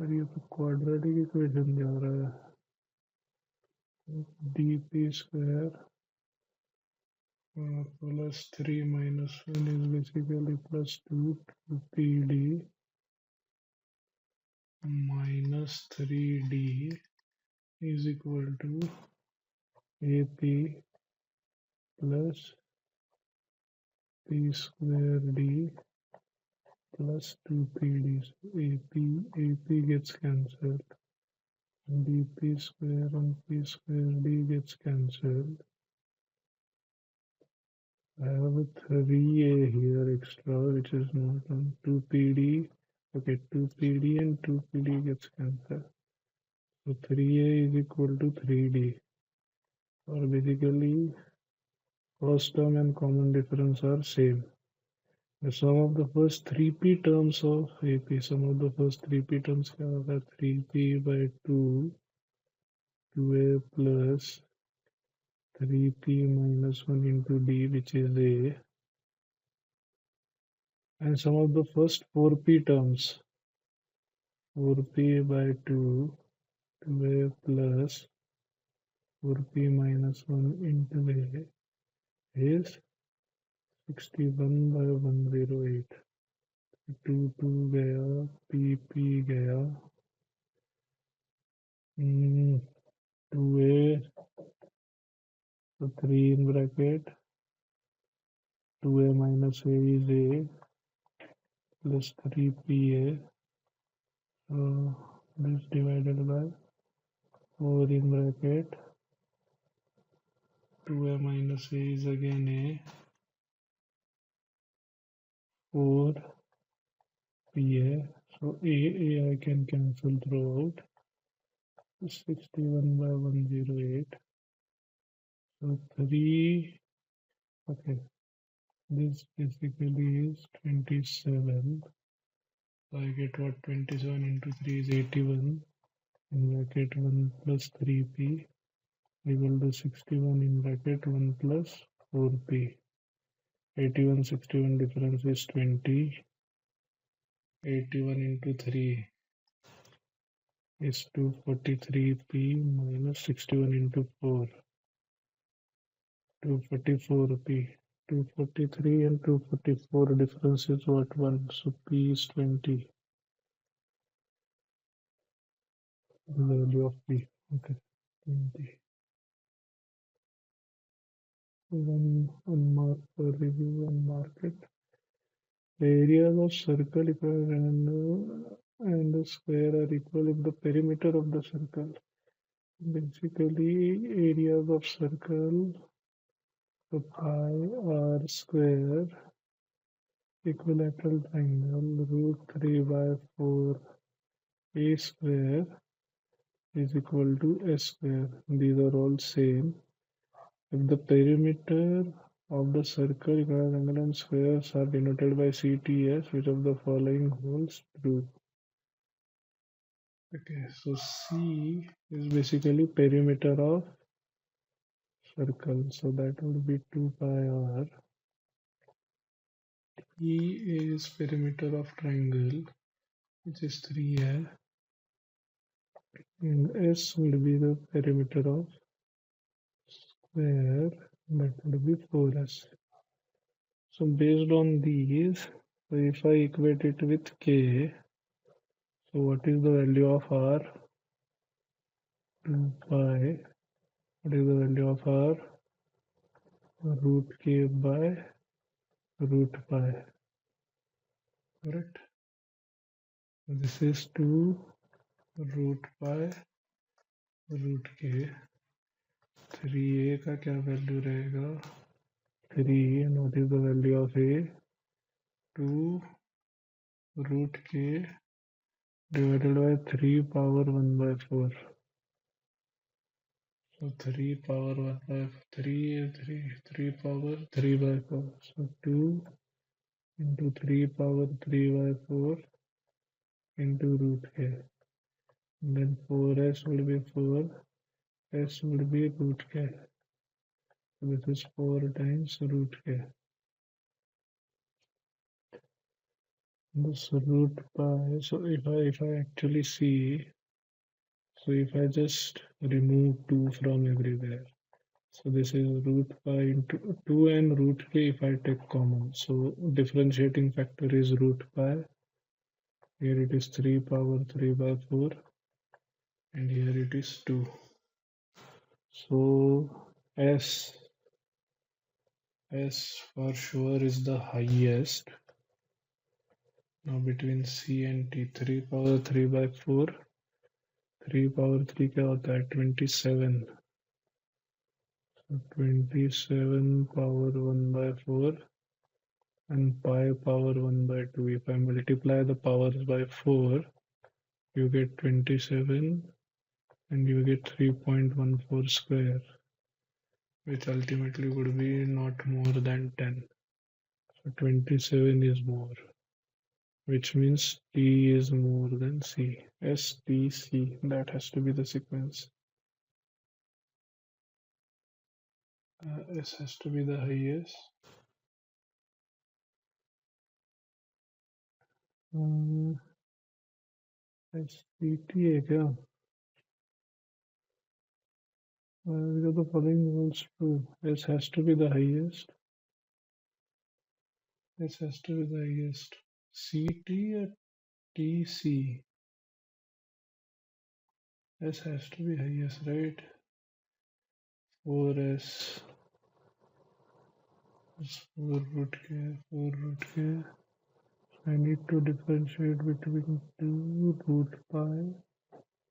अरे ये तो quadratic equation जा रहा है. dP square plus 3 minus 1 is basically plus 2 PD minus 3D is equal to AP plus P square D plus 2PD. So AP gets cancelled. DP square and P square D gets cancelled. I have a 3a here extra, which is not on 2pd. Okay, 2pd and 2pd gets cancelled. So 3a is equal to 3d. Or basically, first term and common difference are same. The sum of the first 3p terms of AP, sum of the first 3p terms are 3p by 2, 2a plus 3p minus 1 into d, which is a, and sum of the first 4p terms, 4p by 2, 2a plus 4p minus 1 into a is 61 by 108. 2 2 गया, p गया, 2a, so 3 in bracket, 2a minus a is a plus 3pa, so this divided by 4 in bracket, 2a minus a is again a, 4pa, so a I can cancel throughout, 61 by 108, so 3, okay, this basically is 27, so I get what, 27 into 3 is 81, in bracket 1 plus 3p equal to 61 in bracket 1 plus 4p. 81, 61 difference is 20. 81 into 3 is 243p minus 61 into 4, 244p. 243 and 244 difference is what, 1, so p is 20, the value of p. Okay, 20. One unmarked for review and mark it. The areas of circle and the square are equal if the perimeter of the circle. Basically, areas of circle, so pi r square equilateral triangle root 3 by 4 a square is equal to s square. These are all same. If the perimeter of the circle, rectangle and squares are denoted by CTS, which of the following holds true? Okay, so C is basically perimeter of circle, so that would be 2 pi r. E is perimeter of triangle, which is 3a, and S would be the perimeter of square, that would be 4s. So based on these, so if I equate it with k, so what is the value of r? 2 pi. What is the value of r? Root k by root pi. Correct? This is 2 root pi root k. 3a का क्या value रहेगा? 3, and what is the value of a? 2 root k divided by 3 power 1 by 4. So 3 power 1 by 3 power 3 by 4. So 2 into 3 power 3 by 4 into root k. And then 4s will be 4, s will be root k. So this is 4 times root k. This root pi, so if I actually see, so if I just remove 2 from everywhere, so this is root pi into 2 and root k if I take common. So differentiating factor is root pi. Here it is 3 power 3 by 4 and here it is 2. So S for sure is the highest. Now between C and T, 3 power 3 by 4, 3 power 3 क्या होता है 27. So 27 power 1 by 4 and pi power 1 by 2. If I multiply the powers by 4, you get 27 and you get 3.14 square, which ultimately would be not more than 10. So 27 is more, which means T is more than C. S, T, C, that has to be the sequence. S has to be the highest. S, T, T है क्या? These are the following rules true. S has to be the highest. S has to be the highest. CT or TC? S has to be highest, right? 4S. 4 root K, 4 root K. I need to differentiate between 2 root pi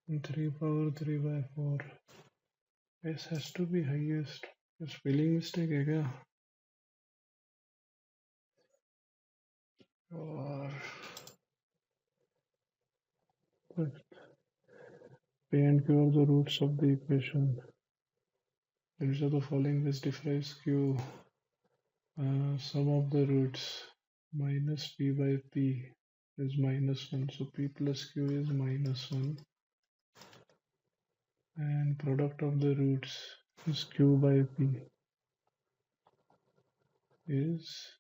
and 3 power 3 by 4. S has to be highest. Spelling mistake है क्या? Or P and Q are the roots of the equation. These are the following which differs Q. Sum of the roots minus P by P is minus 1. So P plus Q is minus 1. And product of the roots is Q by P is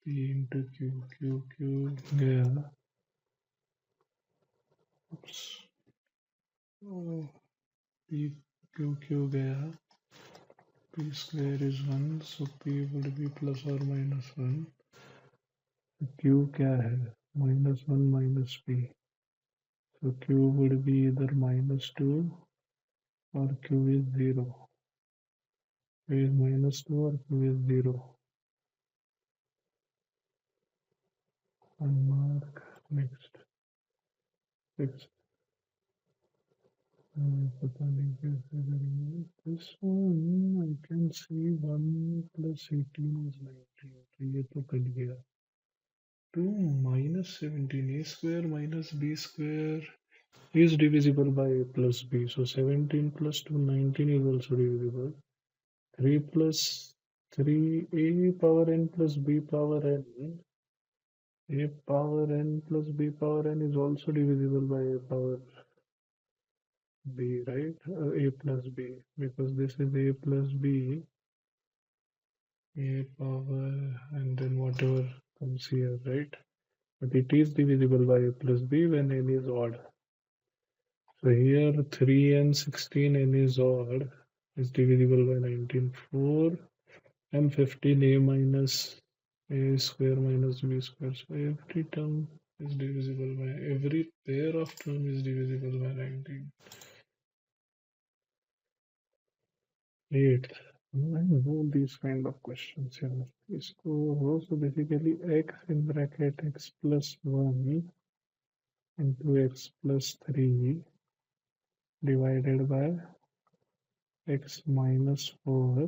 P into Q. Q गया. Oops. Oh, P Q गया. P square is 1. So P would be plus or minus 1. Q क्या है? Minus 1 minus P. So Q would be either minus 2 or Q is 0. Q is minus 2 or Q is 0. And mark next. 6. पता नहीं कैसे करेंगे. This one I can see 1 plus 18 is 19. तो ये तो cut गया. 2 minus 17. A square minus B square is divisible by A plus B. So 17 plus 2, 19 is also divisible. 3 plus 3, A power n plus B power n. A power n plus B power n is also divisible by A power B, right? A plus B, because this is A plus B, A power, and then whatever comes here, right? But it is divisible by A plus B when n is odd. So here 3 and 16 n is odd, is divisible by 19. 4 and 15 A minus A square minus B square. So every term is divisible by, every pair of term is divisible by 19. 8. I know these kind of questions here. So basically x in bracket x plus 1 into x plus 3 divided by x minus 4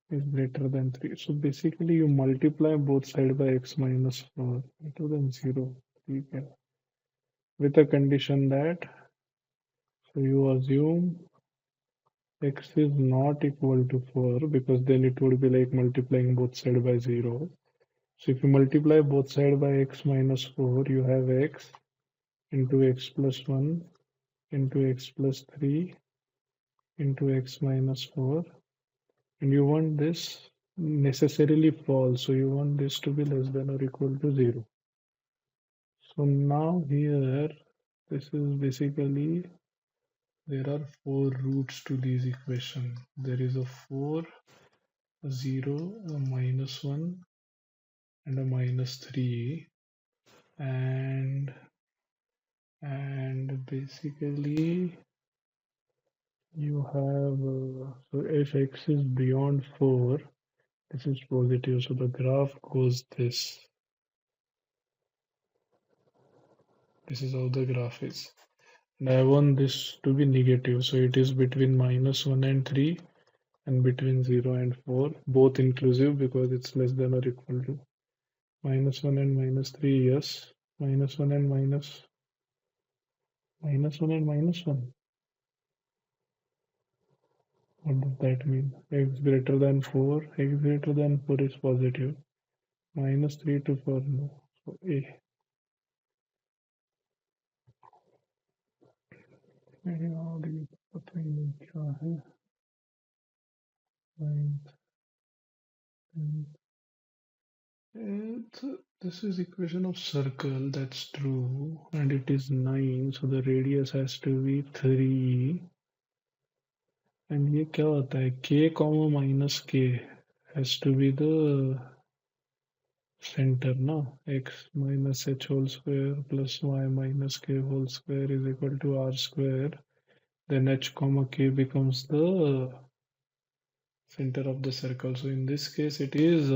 is greater than 3. So basically you multiply both sides by x minus 4 greater than 0. Okay. With a condition that, so you assume x is not equal to 4, because then it would be like multiplying both sides by 0. So if you multiply both sides by x minus 4, you have x into x plus 1 into x plus 3 into x minus 4. And you want this necessarily false. So you want this to be less than or equal to 0. So now here, this is basically, there are 4 roots to these equation. There is a 4, a 0, a minus 1, and a minus 3. And basically you have, so if x is beyond 4, this is positive. So the graph goes this. This is how the graph is. And I want this to be negative, so it is between -1 and 3 and between 0 and 4, both inclusive because it's less than or equal to -1 and -3, yes. -1 and -1 and -1. What does that mean? X greater than 4, x greater than 4 is positive. -3 to 4, no. So A. How do you पता ही नहीं क्या है? Ninth, this is equation of circle, that's true, and it is 9, so the radius has to be 3. And ये क्या होता है? K comma minus K has to be the center, no? X minus h whole square plus y minus k whole square is equal to r square. Then h comma k becomes the center of the circle. So in this case, it is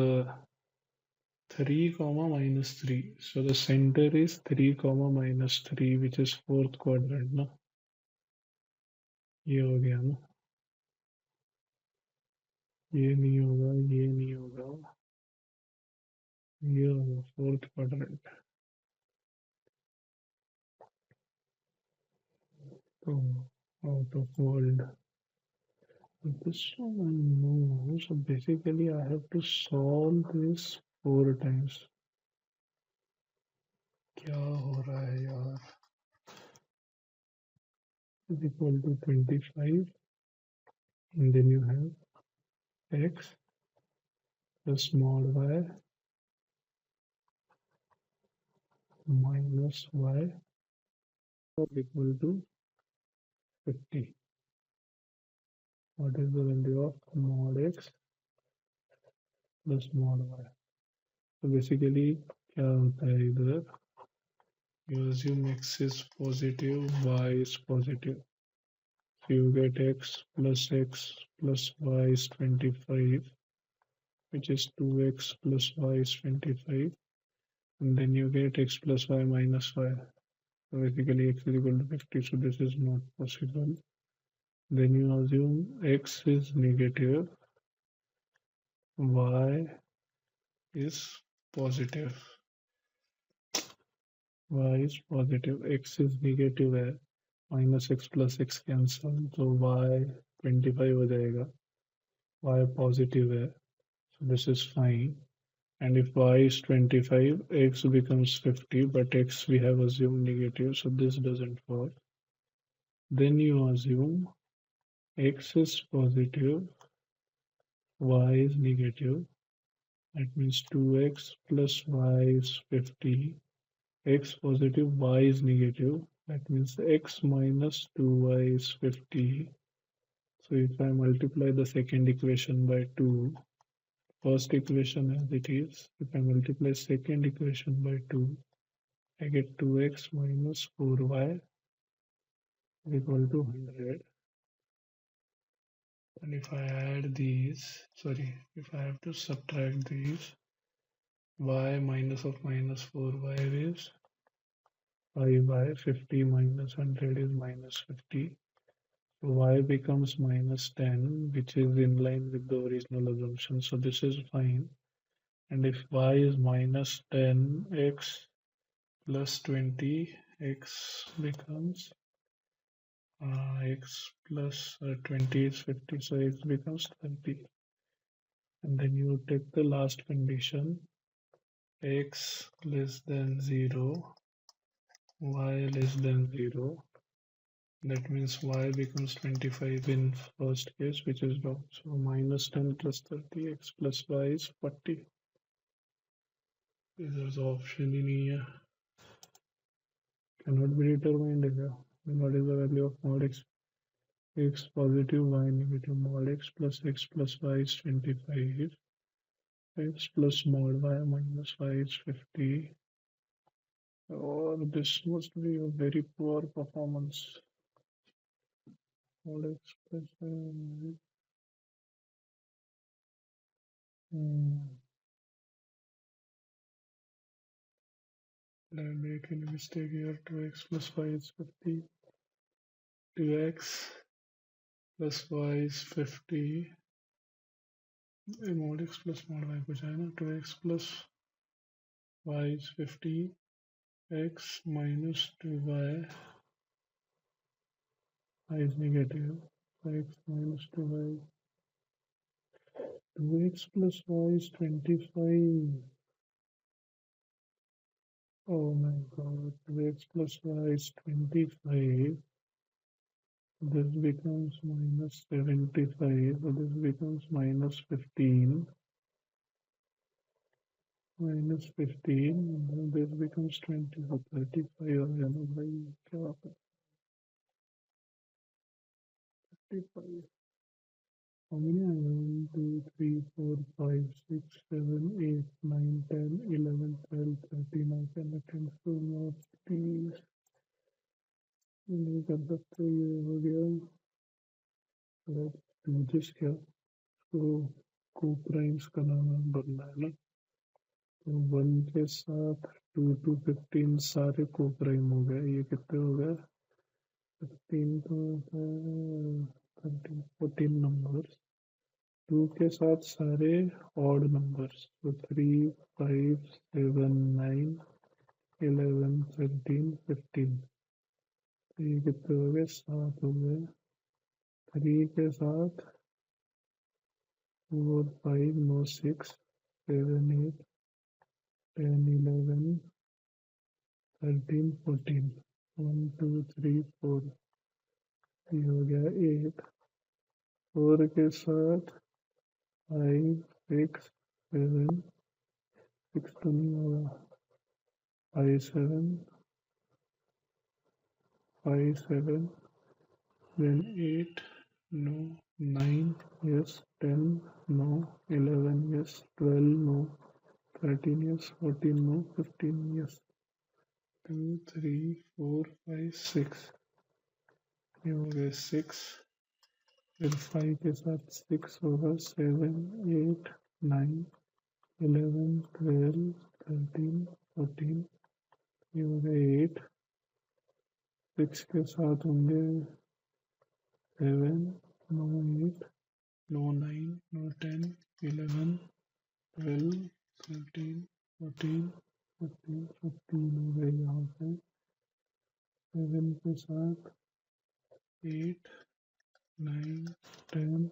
3 comma minus 3. So the center is 3 comma minus 3, which is fourth quadrant, no? ये हो गया ना? ये नहीं होगा, ये नहीं होगा, ये होगा fourth quadrant. So out of world. This one I know. So basically I have to solve this 4 times. क्या हो रहा है यार? Is equal to 25, and then you have x plus mod y minus y equal to 50. What is the value of mod x plus mod y? So basically क्या होता है इधर? You assume x is positive, y is positive. So you get x plus y is 25, which is 2x plus y is 25, and then you get x plus y minus y. So basically x is equal to 50, so this is not possible. Then you assume x is negative, y is positive, x is negative है, minus x plus x cancel, so y 25 हो जाएगा, y positive है, so this is fine. And if y is 25, x becomes 50, but x we have assumed negative, so this doesn't work. Then you assume x is positive, y is negative. That means 2x plus y is 50. X positive, y is negative. That means x minus 2y is 50. So if I multiply the second equation by 2, first equation as it is, if I multiply second equation by 2, I get 2x minus 4y equal to 100. And if I add these, if I have to subtract these, y minus of minus 4y is 5y, 50 minus 100 is minus 50. So y becomes minus 10, which is in line with the original assumption. So this is fine. And if y is minus 10, x plus 20, x becomes x plus 20 is 50, so x becomes 30. And then you take the last condition, x less than 0, y less than 0. That means y becomes 25 in first case, which is wrong. So minus 10 plus 30, x plus y is 40. There's the option in here. Cannot be determined here. What is the value of mod x? X positive, y negative. Mod x plus y is 25. X plus mod y minus y is 50. Or this must be a very poor performance. Mod x plus y. Did I make any mistake here? 2x plus y is 50. 2x plus y is 50, mod x plus mod y कुछ है ना, 2x plus y is 50, x minus 2y, y is negative, x minus 2y, 2x plus y is 25. Oh my god, 2x plus y is 25. This becomes minus 75. So this becomes minus 15. Minus 15. Then this becomes 20. So 35 हो गया ना भाई, क्या बात है, 35. How many are 1, 2, 3, 4, 5, 6, 7, 8, 9, 10, 11, 12, 13. I can attempt to more these. नहीं कर सकते, ये हो गया. Let's do this here. तो को प्राइम्स का नाम बनना है ना, तो 1 के साथ 2 to 15 सारे को प्राइम हो गए. ये कितने हो गए, 15 तो 13 14 नंबर्स. 2 के साथ सारे ऑड नंबर्स, तो 3 5 7 9 11 13 15. तो ये कितने हो गए, 7 हो गए. 3 के साथ 4 5 9 6 7 8 10 11 13 14. 1 2 3 4. ये हो गया 8. 4 के साथ 5 6 7 6 तो नहीं होगा, 5 7 5 7 then 8 no 9 yes 10 no 11 yes 12 no 13 yes 14 no 15 yes. 2 3 4 5 6. ये हो गए 6. फिर 5 के साथ 6 होगा, 7 8 9 11 12 13 14. ये हो गए 8. 6 के साथ होंगे 7 9 8 9 9 9 10 11 12 13 14 15 15 हो गए यहाँ पे. 7 के साथ 8 9 10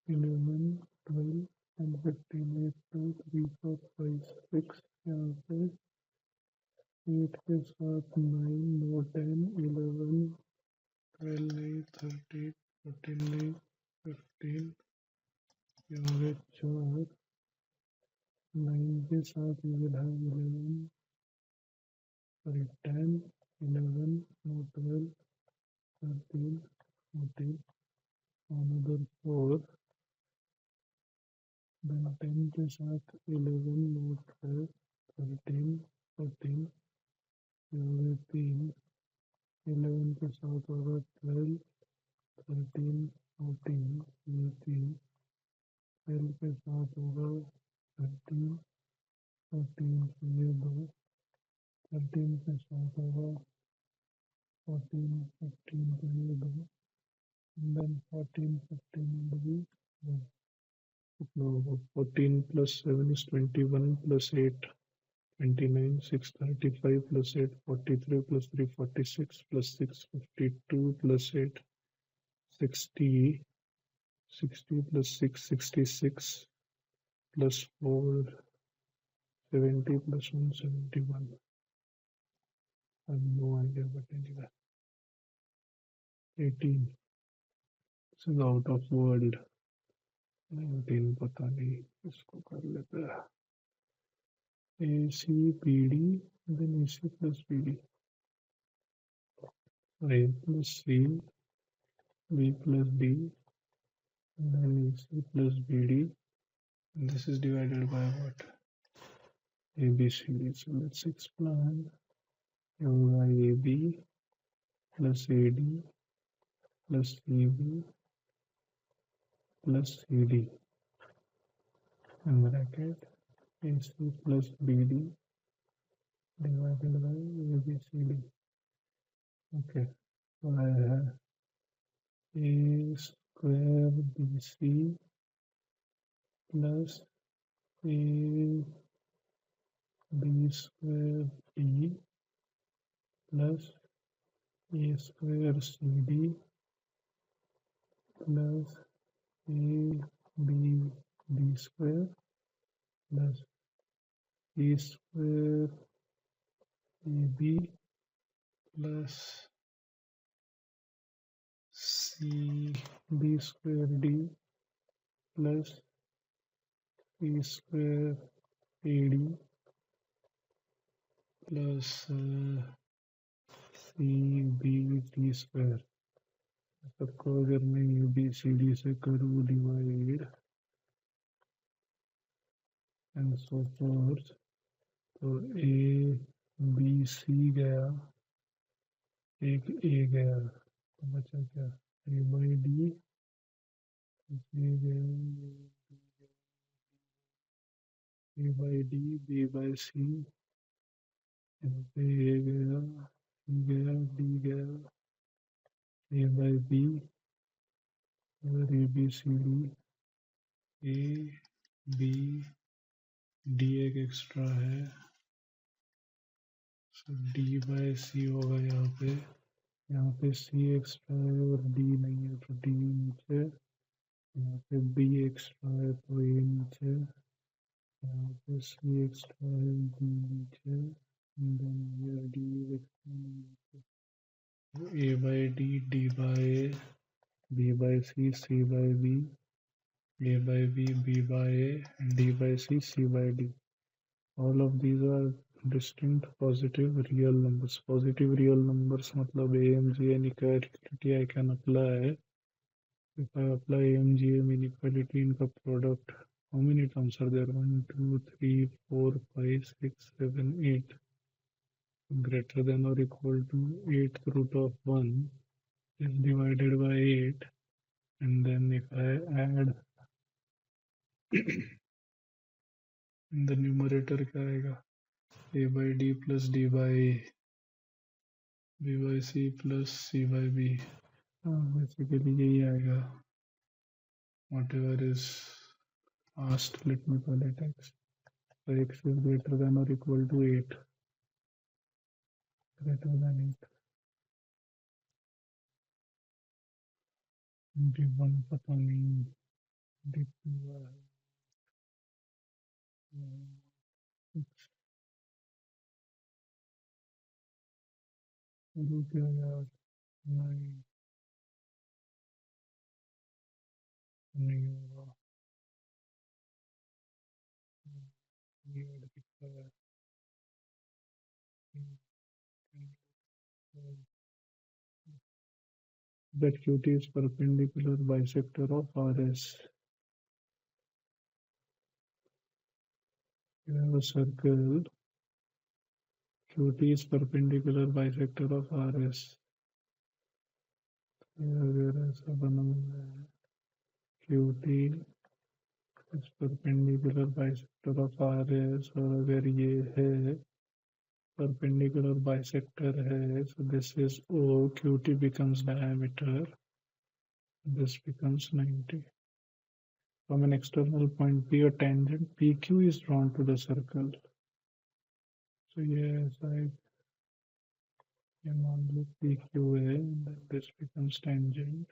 11 12 and 15. 8 2 3 4 5 6 यहाँ पे. 8 के साथ 9 9 10 11 12 नहीं, 13 14 नहीं, 15. ये हो गए 4. 9 के साथ you will have 11, sorry 10 11 no 12 13 14. Another 4. Then 10 के साथ 11 no 12 13 14. ये हो गए 3. 11 के साथ होगा 12 13 14. ये 3. 12 के साथ होगा 13 14. ये 2. 13 के साथ होगा 14 15. तो ये 2. And then 14 15 will be 1. No, 14 plus 7 is 21 plus 8 29 6 35 plus 8 43 plus 3 46 plus 6 52 plus 8 60 60 plus 6 66 plus 4 70 plus 1 71. I have no idea, but anyway 18. This is out of world. 19 पता नहीं, इसको कर लेते हैं. AC PD, then AC plus PD. A plus C, B plus D, and then AC plus BD. And this is divided by what? ABCD. So let's explain. होगा AB plus AD plus CB plus CD in bracket AC plus BD divided by ABCD. Okay, so I have A square BC plus A B square D plus A square CD plus A B D square plus A square AB plus C B square D plus C square AD plus CBD square. सबको अगर मैं ABCD से करूँ divide and so fourth, तो ABC गया, एक A गया, तो बचा क्या? A बाई डी, A गया, A by D, B by C, यहाँ पे A गया, C गया, D गया, A बाई B, और ABCD, A B D एक एक्स्ट्रा है, सो D बाई C होगा यहाँ पे C एक्स्ट्रा है और D नहीं है, तो D नीचे, यहाँ पे B एक्स्ट्रा है तो A नीचे, यहाँ पे C एक्स्ट्रा है D नीचे, then here D is extra, A by D, D by A, B by C, C by B, A by B, B by A, and D by C, C by D. All of these are distinct positive real numbers. Positive real numbers मतलब AMG inequality I can apply. If I apply AMGM inequality in the product, how many terms are there? 1, 2, 3, 4, 5, 6, 7, 8. Greater than or equal to 8th root of 1 is divided by 8. And then if I add in the numerator क्या आएगा? A by D plus D by A, B by C plus C by B. Basically यही आएगा. Whatever is asked, let me call it X. So X is greater than or equal to 8. Greater than 8. D1 पता नहीं, D2 रुक गया यार, नहीं होगा, ये दिखता है. That QT is perpendicular bisector of RS. You have a circle. QT is perpendicular bisector of RS. अगर ऐसा बना हुआ है, QT is perpendicular bisector of RS, और अगर ये है perpendicular bisector है, so this is O, QT becomes diameter, this becomes 90. From an external point P, a tangent PQ is drawn to the circle. So yes, ये मान लो PQ है, then this becomes tangent.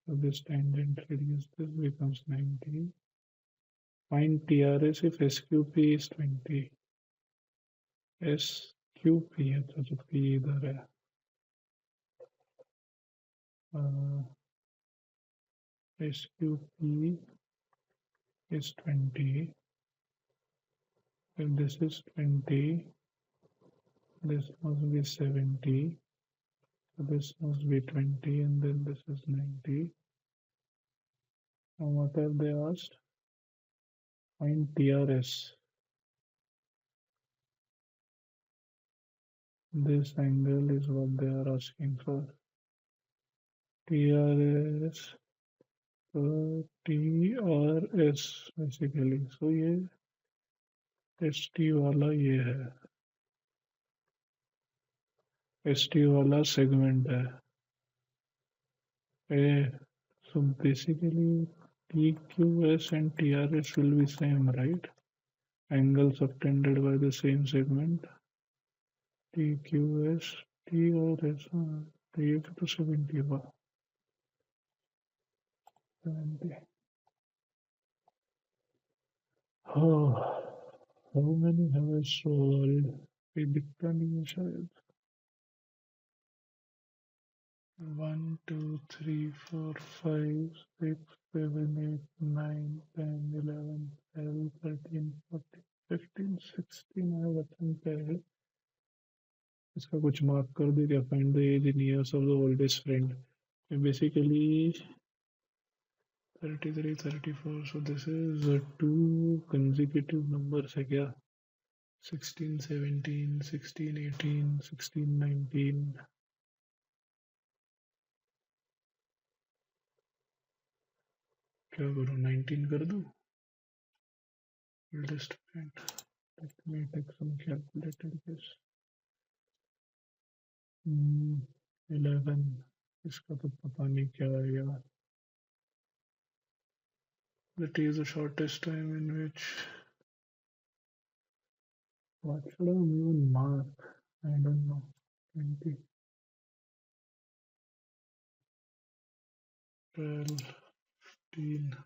So this tangent reduces, this becomes 90. Find TRS if SQP is 20. SQP, अच्छा तो P इधर है. SQP is 20. If this is 20, this must be 70. So this must be 20, and then this is 90. Now what have they asked? Find TRS. This angle is what they are asking for. TRS, TRS basically. So ये ST वाला ये है. ST वाला segment है. Uh, so basically, TQS and TRS will be same, right? Angles subtended by the same segment. TQS, TRS, TF to 70. 70. Oh, how many have I solved? ये दिखता नहीं है शायद. 1, 2, 3, 4, 5, 6, 7, 8, 9, 10, 11, 12, 13, 14, 15, 16. I have attempted. इसका कुछ mark कर दे क्या? Find the age in years of the oldest friend. Basically 33, 34. So this is two consecutive numbers है क्या? 16, 17, 16, 18, 16, 19. क्या करूँ? 19 कर दूँ? Oldest friend. Let me take some calculated guess. 11. इसका तो पता नहीं क्या है यार. That is the shortest time in which. What should I even mark? I don't know. 20, 12, 15.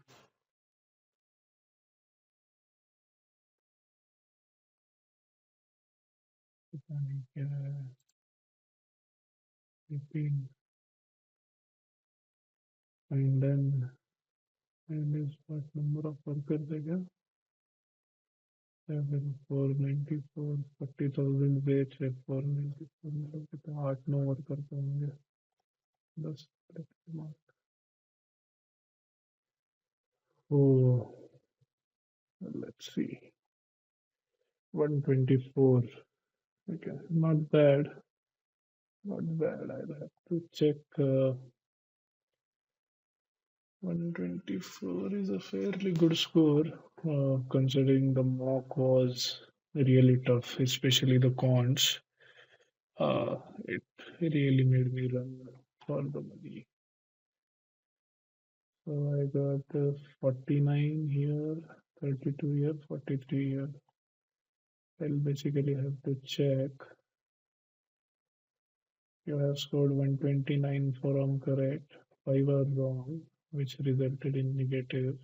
पता नहीं क्या है. 18. And then and is what number of workers है क्या? 7, 494, 40,000 बेच है. 494 मतलब कितना? 8-9 वर्कर तो होंगे. 10 mark. Oh, let's see. 124. Okay, not bad. Not bad. I'll have to check. 124 is a fairly good score, considering the mock was really tough, especially the cons. It really made me run for the money. So I got 49 here, 32 here, 43 here. I'll basically have to check. You have scored 129 for correct, 5 are wrong, which resulted in negative.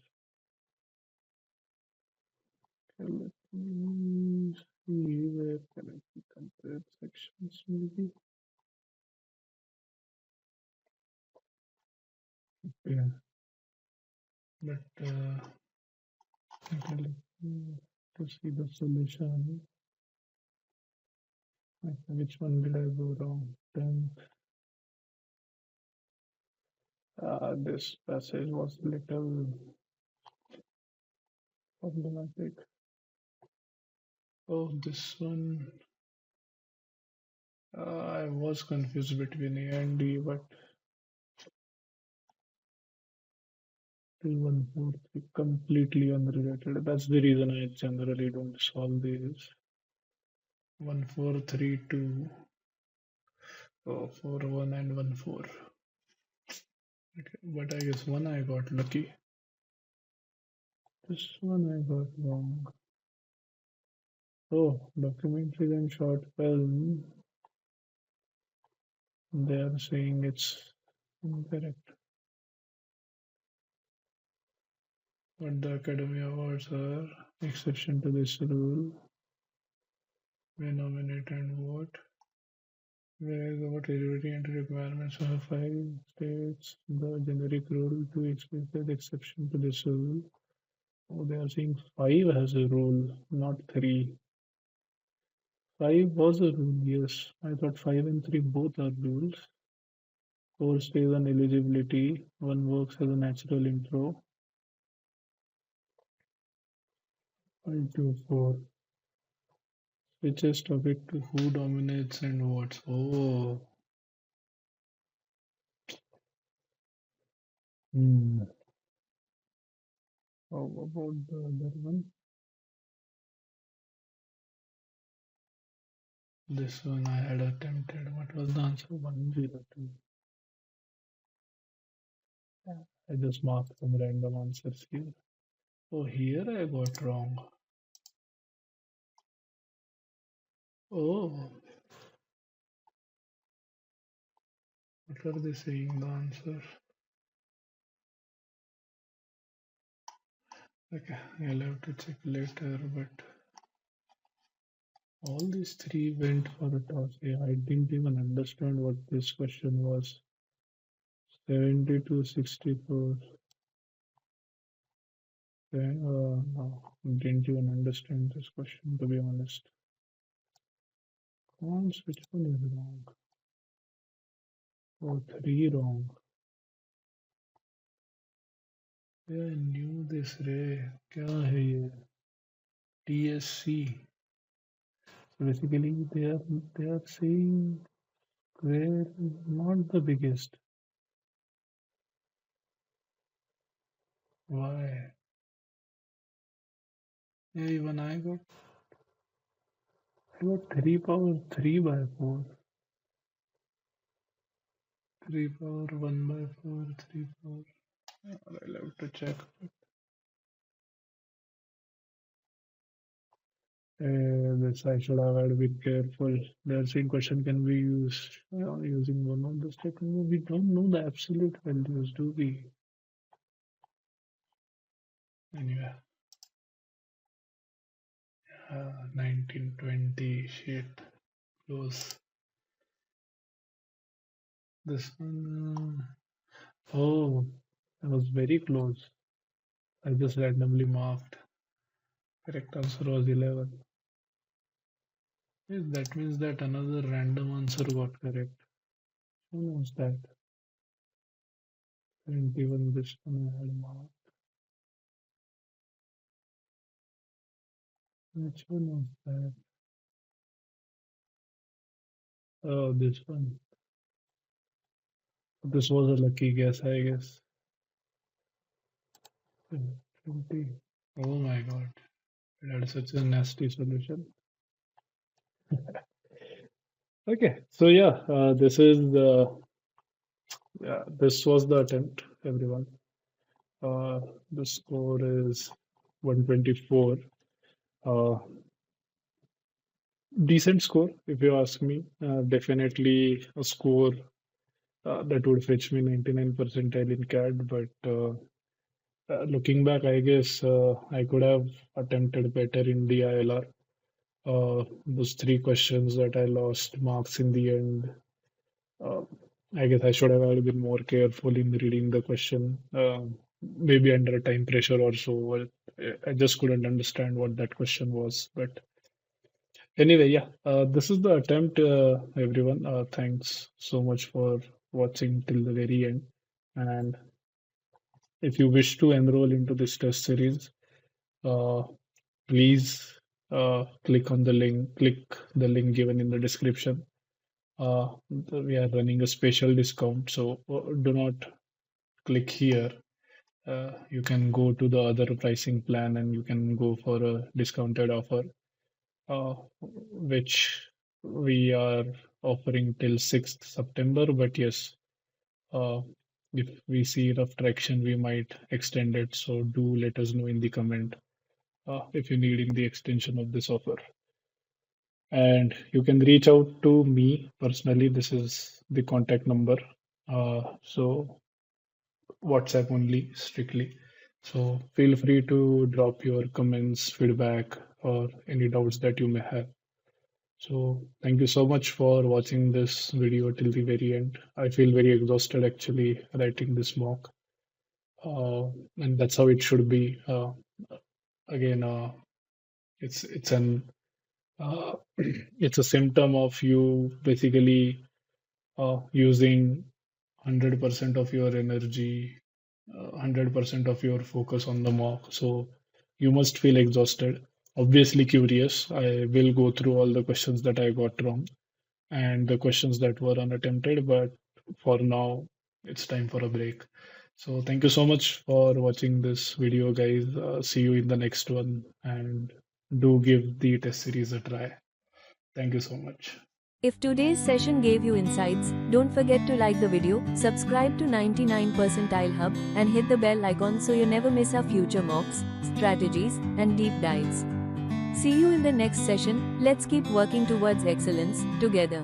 Okay, let me see where can I see compared sections maybe. Yeah, but okay, let me to see the solution. Okay, which one did I go wrong? 10. This passage was little problematic. Oh, this one. I was confused between A and D, but 2143 completely unrelated. That's the reason I generally don't solve these. 1432. Oh, 41 and 14. Okay, but I guess one I got lucky. This one I got wrong. Oh, documentaries and short film. They are saying it's incorrect. But the Academy Awards are exception to this rule. May nominate and vote. Whereas what eligibility and requirements of 5 states, the generic rule to explicit exception to this rule. Oh, they are saying 5 has a rule, not 3. 5 was a rule, yes. I thought 5 and 3 both are rules. 4 stays on eligibility, 1 works as a natural intro. 5 to 4. Switches topic to who dominates and what. Oh. Hmm. How about the other one? This one I had attempted. What was the answer? 102. I just marked some random answers here. Oh, here I got wrong. Oh, what are they saying the answer? Okay, I'll have to check later, but all these three went for a toss. Yeah, I didn't even understand what this question was. 70 to 64. No, didn't even understand this question, to be honest. Cons, which one is wrong? Oh, three wrong. Yeah, I knew this, Ray. क्या है ये? TSC. So basically, they are saying where is not the biggest. Why? Yeah, even I got 3 power 3 by 4. 3 power 1 by 4, 3 power. I'll have to check. This I should have had been careful. The same question can be used using one of the statements. We don't know the absolute values, do we? Anyway, 1920 shit close. This one, oh, I was very close. I just randomly marked. Correct answer was 11. Yes, that means that another random answer got correct. Who knows that? 21, this one I had marked. Which one was that? Oh, this one. This was a lucky guess, I guess. 20. Oh my god. That is such a nasty solution. Okay, so yeah, this was the attempt, everyone. Uh, the score is 124. Uh, Decent score, if you ask me. Definitely a score that would fetch me 99 percentile in CAD, but looking back, I guess I could have attempted better in DILR. Those three questions that I lost marks in the end. Uh, I guess I should have been more careful in reading the question. Maybe under time pressure or so. I just couldn't understand what that question was. But anyway, yeah, this is the attempt, everyone. Thanks so much for watching till the very end. And if you wish to enroll into this test series, uh, please click the link given in the description. We are running a special discount, so do not click here. You can go to the other pricing plan and you can go for a discounted offer, which we are offering till 6th September. But yes, uh, if we see rough traction, we might extend it. So do let us know in the comment if you're needing the extension of this offer. And you can reach out to me personally. This is the contact number. So WhatsApp only, strictly. So feel free to drop your comments, feedback, or any doubts that you may have. So thank you so much for watching this video till the very end. I feel very exhausted actually writing this mock, uh, and that's how it should be. Again, it's an it's a symptom of you basically using 100% of your energy, 100% of your focus on the mock. So you must feel exhausted. Obviously curious. I will go through all the questions that I got wrong and the questions that were unattempted, but for now, it's time for a break. So thank you so much for watching this video, guys. See you in the next one, and do give the test series a try. Thank you so much. If today's session gave you insights, don't forget to like the video, subscribe to 99 Percentile Hub, and hit the bell icon so you never miss our future mocks, strategies, and deep dives. See you in the next session. Let's keep working towards excellence together.